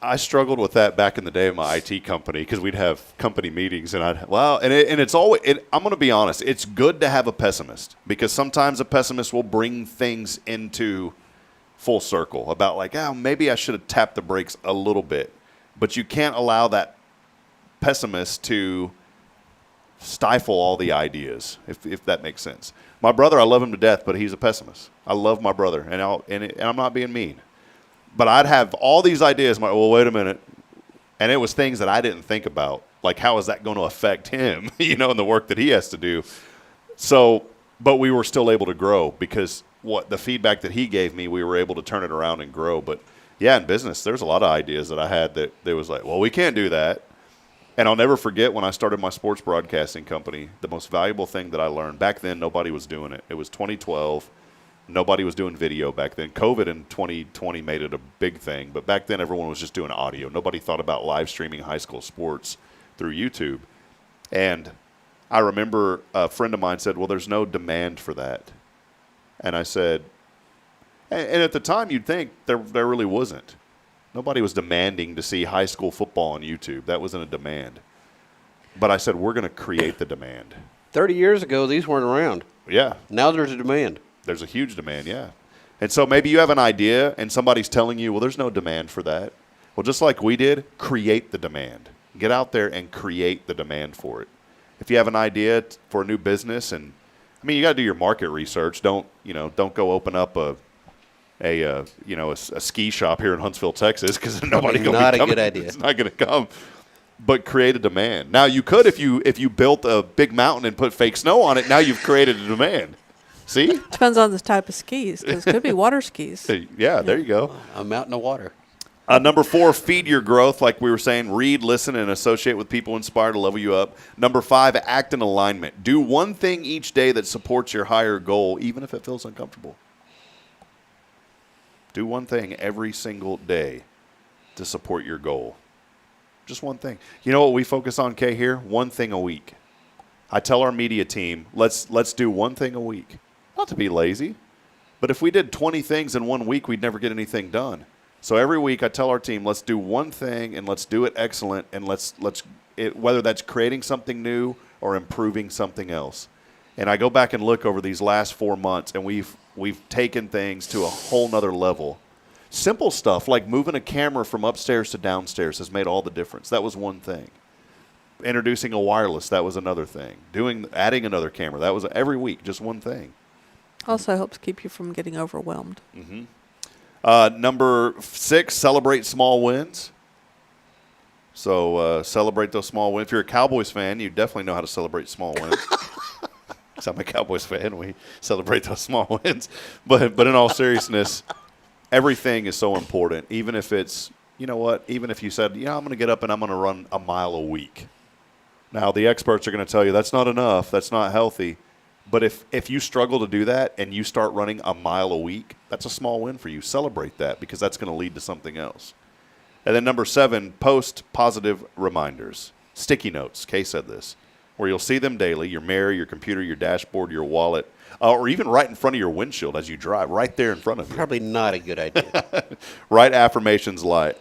I struggled with that back in the day of my IT company because we'd have company meetings and it's always, I'm going to be honest, it's good to have a pessimist because sometimes a pessimist will bring things into full circle about like, maybe I should have tapped the brakes a little bit. But you can't allow that pessimist to stifle all the ideas, if that makes sense. My brother, I love him to death, but he's a pessimist. I love my brother, and I'm not being mean. But I'd have all these ideas. Well, wait a minute. And it was things that I didn't think about. Like, how is that going to affect him, and the work that he has to do? So, but we were still able to grow because the feedback that he gave me, we were able to turn it around and grow. But, yeah, in business, there's a lot of ideas that I had that was like, well, we can't do that. And I'll never forget when I started my sports broadcasting company, the most valuable thing that I learned. Back then, nobody was doing it. It was 2012. Nobody was doing video back then. COVID in 2020 made it a big thing. But back then, everyone was just doing audio. Nobody thought about live streaming high school sports through YouTube. And I remember a friend of mine said, well, there's no demand for that. And I said, and at the time, you'd think there really wasn't. Nobody was demanding to see high school football on YouTube. That wasn't a demand. But I said, we're going to create the demand. 30 years ago, these weren't around. Yeah. Now there's a demand. There's a huge demand, yeah. And so maybe you have an idea and somebody's telling you, well, there's no demand for that. Well, just like we did, create the demand. Get out there and create the demand for it. If you have an idea for a new business, and I mean, you got to do your market research. Don't go open up a ski shop here in Huntsville, Texas, because nobody going to be coming. Not a good idea. It's not going to come. But create a demand. Now you could if you built a big mountain and put fake snow on it. Now you've created a demand. See? Depends on the type of skis, because it could be water skis. Yeah, there you go. A mountain of water. Number 4, feed your growth. Like we were saying, read, listen, and associate with people inspired to level you up. Number 5, act in alignment. Do one thing each day that supports your higher goal, even if it feels uncomfortable. Do one thing every single day to support your goal. Just one thing. You know what we focus on, Kay, here? One thing a week. I tell our media team, let's do one thing a week. Not to be lazy, but if we did 20 things in 1 week, we'd never get anything done. So every week I tell our team, let's do one thing and let's do it excellent, and whether that's creating something new or improving something else. And I go back and look over these last 4 months, and we've taken things to a whole nother level. Simple stuff like moving a camera from upstairs to downstairs has made all the difference. That was one thing. Introducing a wireless, that was another thing. Adding another camera, that was every week, just one thing. Also helps keep you from getting overwhelmed. Mm-hmm. Number 6, celebrate small wins. So celebrate those small wins. If you're a Cowboys fan, you definitely know how to celebrate small wins. Because I'm a Cowboys fan, we celebrate those small wins. But in all seriousness, everything is so important. Even if it's, you know what, even if you said, I'm going to get up and I'm going to run a mile a week. Now, the experts are going to tell you that's not enough, that's not healthy. But if you struggle to do that and you start running a mile a week, that's a small win for you. Celebrate that because that's going to lead to something else. And then number 7, post positive reminders. Sticky notes. Kay said this, where you'll see them daily, your mirror, your computer, your dashboard, your wallet, or even right in front of your windshield as you drive, right there in front of you. Probably not a good idea. Write affirmations like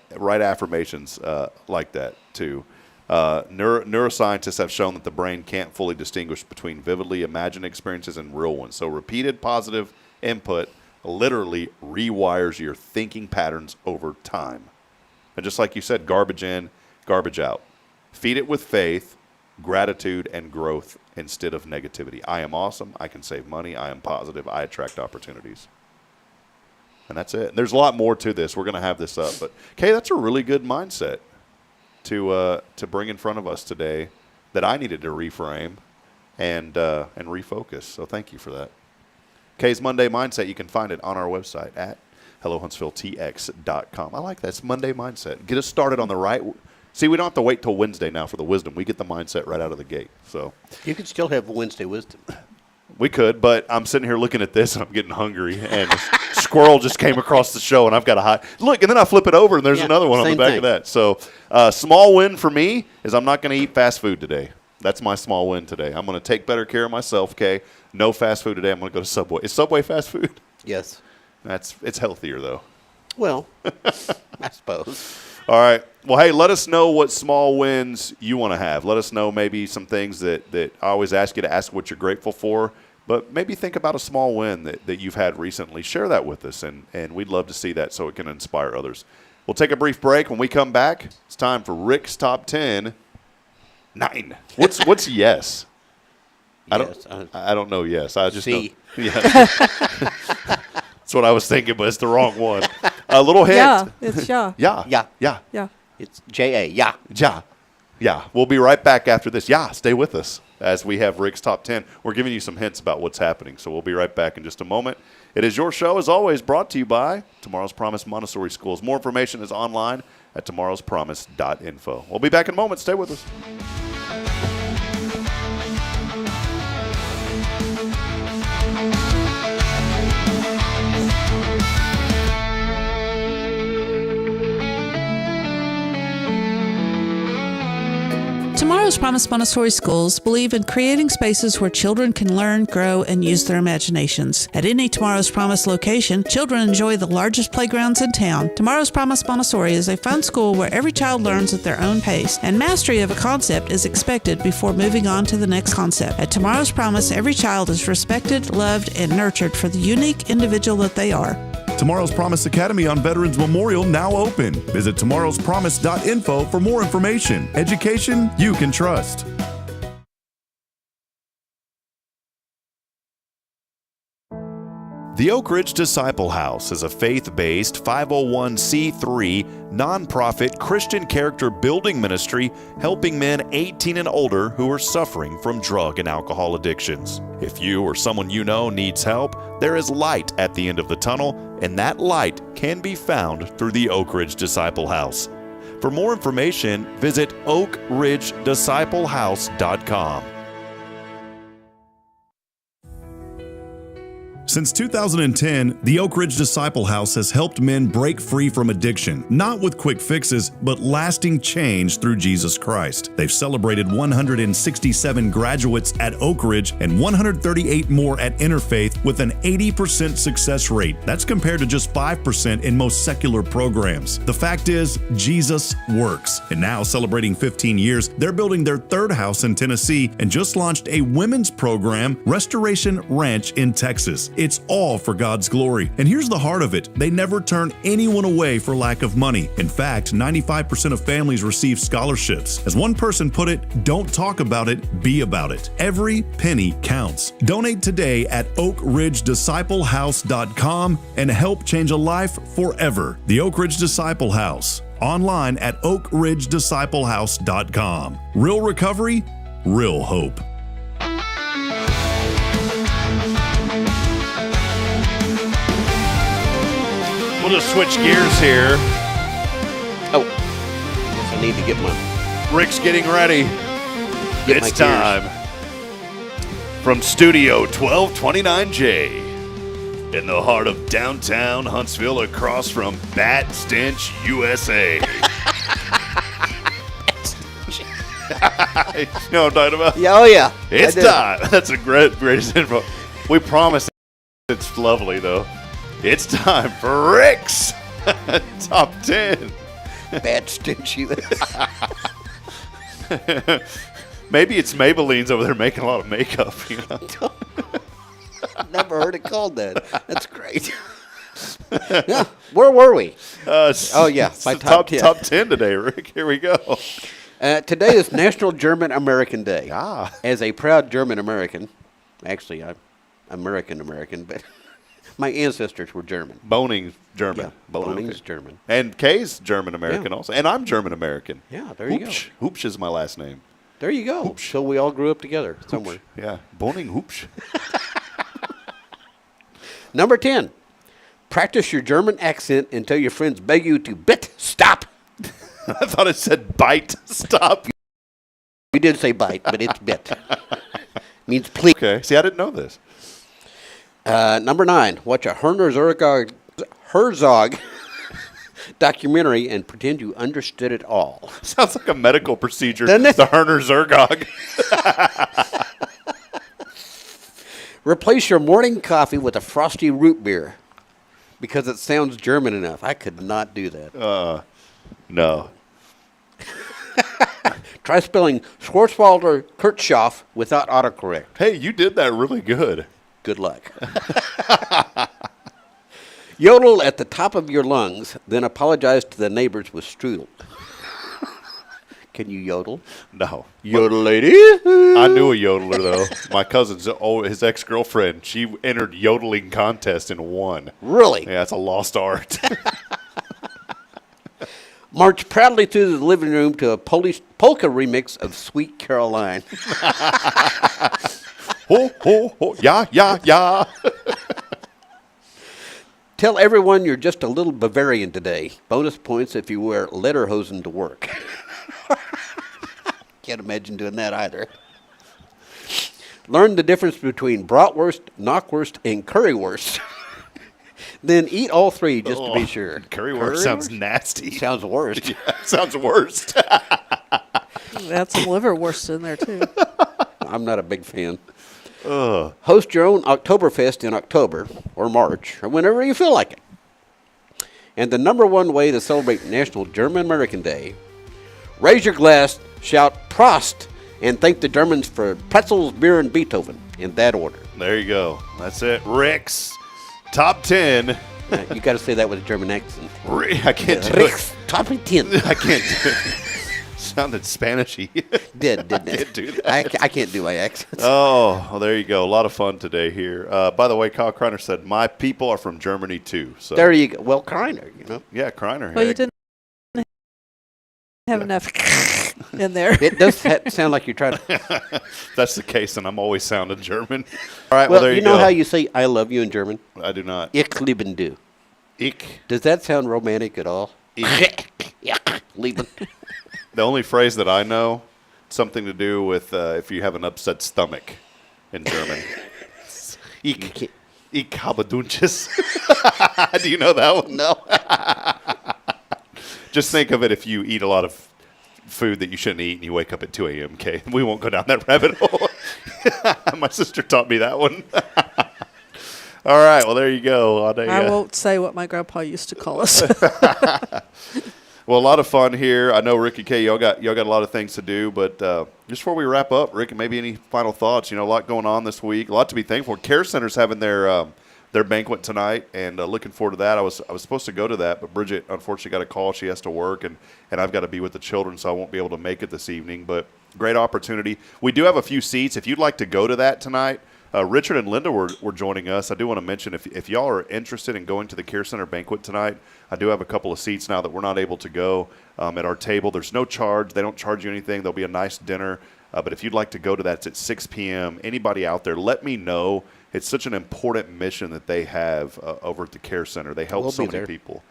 that too. Neuroscientists have shown that the brain can't fully distinguish between vividly imagined experiences and real ones. So repeated positive input literally rewires your thinking patterns over time. And just like you said, garbage in, garbage out. Feed it with faith, gratitude, and growth instead of negativity. I am awesome. I can save money. I am positive. I attract opportunities. And that's it. There's a lot more to this. We're going to have this up. But, Kay, that's a really good mindset to bring in front of us today that I needed to reframe and refocus. So thank you for that. Kay's Monday Mindset, you can find it on our website at hellohuntsvilletx.com. I like that. It's Monday Mindset. Get us started on the right. See, we don't have to wait till Wednesday now for the wisdom. We get the mindset right out of the gate. So You could still have Wednesday wisdom. we could, but I'm sitting here looking at this and I'm getting hungry. And a squirrel just came across the show and I've got to hide. Look, and then I flip it over and there's another one on the back of that. So small win for me is I'm not going to eat fast food today. That's my small win today. I'm going to take better care of myself, Kay. No fast food today. I'm going to go to Subway. Is Subway fast food? Yes. It's healthier, though. Well, I suppose. All right. Well, hey, let us know what small wins you want to have. Let us know maybe some things that I always ask you to ask what you're grateful for. But maybe think about a small win that you've had recently. Share that with us, and we'd love to see that so it can inspire others. We'll take a brief break. When we come back, it's time for Rick's Top 10. 9. What's yes? I don't know yes. I just C. know. Yeah. That's what I was thinking, but it's the wrong one. A little hint. Yeah, it's yeah. Yeah. Yeah. Yeah. Yeah. It's J-A. Yeah. Yeah. Yeah. We'll be right back after this. Yeah. Stay with us as we have Rick's Top 10. We're giving you some hints about what's happening, so we'll be right back in just a moment. It is your show, as always, brought to you by Tomorrow's Promise Montessori Schools. More information is online at tomorrowspromise.info. We'll be back in a moment. Stay with us. Tomorrow's Promise Montessori Schools believe in creating spaces where children can learn, grow, and use their imaginations. At any Tomorrow's Promise location, children enjoy the largest playgrounds in town. Tomorrow's Promise Montessori is a fun school where every child learns at their own pace, and mastery of a concept is expected before moving on to the next concept. At Tomorrow's Promise, every child is respected, loved, and nurtured for the unique individual that they are. Tomorrow's Promise Academy on Veterans Memorial now open. Visit tomorrowspromise.info for more information. Education you can trust. The Oak Ridge Disciple House is a faith-based 501c3 nonprofit Christian character building ministry helping men 18 and older who are suffering from drug and alcohol addictions. If you or someone you know needs help, there is light at the end of the tunnel, and that light can be found through the Oak Ridge Disciple House. For more information, visit oakridgedisciplehouse.com. Since 2010, the Oak Ridge Disciple House has helped men break free from addiction, not with quick fixes, but lasting change through Jesus Christ. They've celebrated 167 graduates at Oak Ridge and 138 more at Interfaith with an 80% success rate. That's compared to just 5% in most secular programs. The fact is, Jesus works. And now, celebrating 15 years, they're building their third house in Tennessee and just launched a women's program, Restoration Ranch in Texas. It's all for God's glory. And here's the heart of it. They never turn anyone away for lack of money. In fact, 95% of families receive scholarships. As one person put it, don't talk about it, be about it. Every penny counts. Donate today at oakridgedisciplehouse.com and help change a life forever. The Oak Ridge Disciple House. Online at oakridgedisciplehouse.com. Real recovery, real hope. We'll just switch gears here. Oh, guess I need to get my Rick's getting ready. Get It's my time. From Studio 1229J in the heart of downtown Huntsville across from Bat Stench, USA. You know what I'm talking about? Yeah, oh yeah. It's time. That's a greatest info. We promise it's lovely, though. It's time for Rick's Top 10. Bad stinchy. Maybe it's Maybelline's over there making a lot of makeup. You know? Never heard it called that. That's great. Yeah, where were we? Oh, yeah, my top 10. Top 10 today, Rick. Here we go. Today is National German American Day. Ah. As a proud German American, actually, I'm American, but my ancestors were German. Boning's German. Yeah, okay. Boning's German. And Kay's German American Yeah. also. And I'm German American. Yeah, there you go. Hoopsch is my last name. There you go. Hoops. So we all grew up together somewhere. Yeah. Boning Hoopsch. Number 10, practice your German accent until your friends beg you to bit stop. I thought it said bite. Stop. We did say bite, but it's bit. Means please. Okay. See, I didn't know this. Number 9, watch a Herzog documentary and pretend you understood it all. Sounds like a medical procedure. Doesn't it? The Herner-Zergog. Replace your morning coffee with a frosty root beer because it sounds German enough. I could not do that. No. Try spelling Schwarzwalder Kirchhoff without autocorrect. Hey, you did that really good. Good luck. Yodel at the top of your lungs, then apologize to the neighbors with strudel. Can you yodel? No. Yodel lady. I knew a yodeler, though. My cousin's, his ex-girlfriend, she entered yodeling contest and won. Really? Yeah, it's a lost art. March proudly through the living room to a Polish polka remix of Sweet Caroline. Ho, ho, ho. Yeah, yeah, yeah. Tell everyone you're just a little Bavarian today. Bonus points if you wear lederhosen to work. Can't imagine doing that either. Learn the difference between bratwurst, knockwurst, and currywurst. Then eat all three just to be sure. Currywurst sounds nasty. Sounds worst. Yeah, sounds worst. Add some liverwurst in there, too. I'm not a big fan. Host your own Oktoberfest in October or March or whenever you feel like it. And the number one way to celebrate National German American Day, raise your glass, shout Prost, and thank the Germans for pretzels, beer, and Beethoven in that order. There you go. That's it. Rick's Top 10. You got to say that with a German accent. I can't do Rick's it. Top 10. I can't do it. Sounded Spanish-y. Didn't it? Can't do that. I can't do my accents. Oh, well, there you go. A lot of fun today here. By the way, Kyle Kreiner said, my people are from Germany, too. So There you go. Well, Kreiner, you know. Yeah, Kreiner. Well, you heck. didn't have enough in there. It does sound like you're trying to. If that's the case, then I'm always sounding German. All right, Well, there you you know go. how you say I love you in German? I do not. Ich lieben du. Ich. Does that sound romantic at all? Ich lieben. The only phrase that I know, something to do with if you have an upset stomach in German. Ich habe Dunches. Do you know that one? No. Just think of it if you eat a lot of food that you shouldn't eat and you wake up at 2 a.m., okay? We won't go down that rabbit hole. My sister taught me that one. All right, well, there you go. I won't say what my grandpa used to call us. Well, a lot of fun here. I know Rick and Kay, y'all got a lot of things to do, but just before we wrap up, Rick, maybe any final thoughts? You know, a lot going on this week, a lot to be thankful for. Care Center's having their banquet tonight, and looking forward to that. I was supposed to go to that, but Bridget unfortunately got a call. She has to work, and I've got to be with the children, so I won't be able to make it this evening. But great opportunity. We do have a few seats. If you'd like to go to that tonight, Richard and Linda were joining us. I do want to mention, if y'all are interested in going to the Care Center banquet tonight, I do have a couple of seats now that we're not able to go at our table. There's no charge. They don't charge you anything. There'll be a nice dinner. But if you'd like to go to that, it's at 6 p.m. Anybody out there, let me know. It's such an important mission that they have over at the Care Center. They help so many people.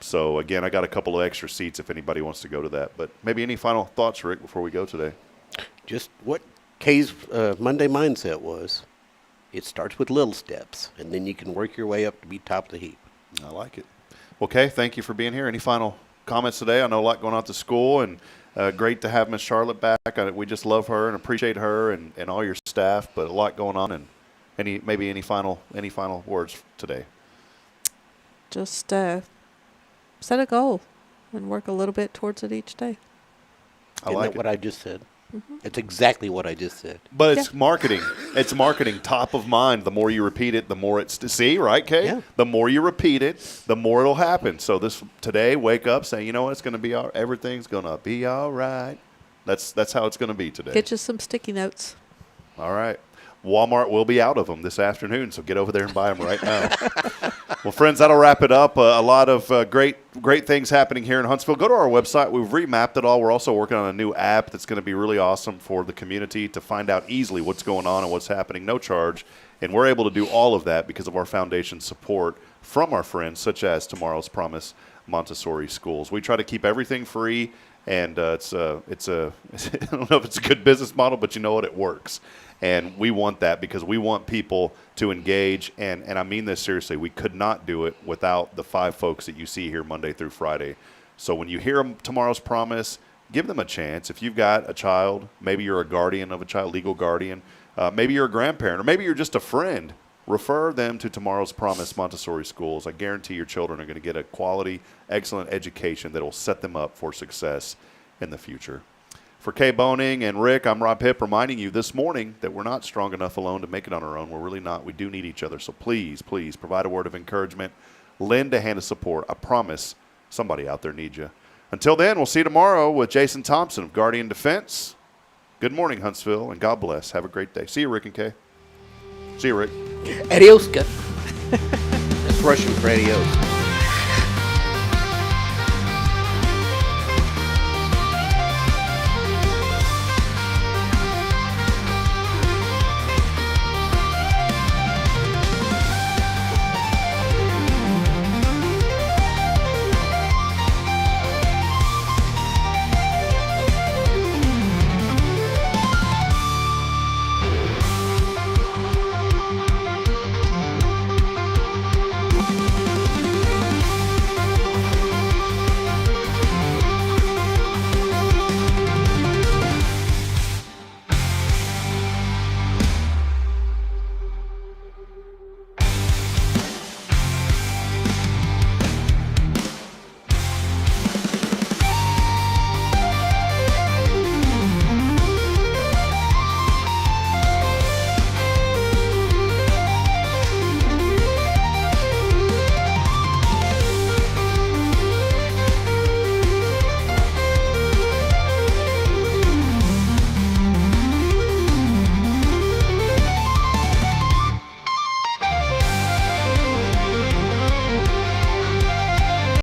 So, again, I got a couple of extra seats if anybody wants to go to that. But maybe any final thoughts, Rick, before we go today? Just what Kay's Monday mindset was. It starts with little steps, and then you can work your way up to be top of the heap. I like it. Well, Kay, thank you for being here. Any final comments today? I know a lot going on at the school, and great to have Miss Charlotte back. We just love her and appreciate her and all your staff, but a lot going on. And any final words today? Just set a goal and work a little bit towards it each day. Isn't that what I just said? Mm-hmm. It's exactly what I just said. But it's marketing. It's marketing top of mind. The more you repeat it, the more it's – see, right, Kay? Yeah. The more you repeat it, the more it'll happen. So today, wake up, say, you know what, it's going to be everything's going to be all right. That's how it's going to be today. Get you some sticky notes. All right. Walmart will be out of them this afternoon, so get over there and buy them right now. Well, friends, that'll wrap it up. A lot of great things happening here in Huntsville. Go to our website. We've remapped it all. We're also working on a new app that's going to be really awesome for the community to find out easily what's going on and what's happening, no charge. And we're able to do all of that because of our foundation support from our friends, such as Tomorrow's Promise Montessori Schools. We try to keep everything free, and it's I don't know if it's a good business model, but you know what? It works. And we want that because we want people to engage. And I mean this seriously. We could not do it without the 5 folks that you see here Monday through Friday. So when you hear Tomorrow's Promise, give them a chance. If you've got a child, maybe you're a guardian of a child, legal guardian, maybe you're a grandparent, or maybe you're just a friend refer them to Tomorrow's Promise Montessori schools. I guarantee your children are going to get a quality, excellent education that will set them up for success in the future. For Kay Boning and Rick, I'm Rob Hipp, reminding you this morning that we're not strong enough alone to make it on our own. We're really not. We do need each other. So please, please provide a word of encouragement. Lend a hand of support. I promise somebody out there needs you. Until then, we'll see you tomorrow with Jason Thompson of Guardian Defense. Good morning, Huntsville, and God bless. Have a great day. See you, Rick and Kay. See you, Rick. Adios. That's Russian for adios.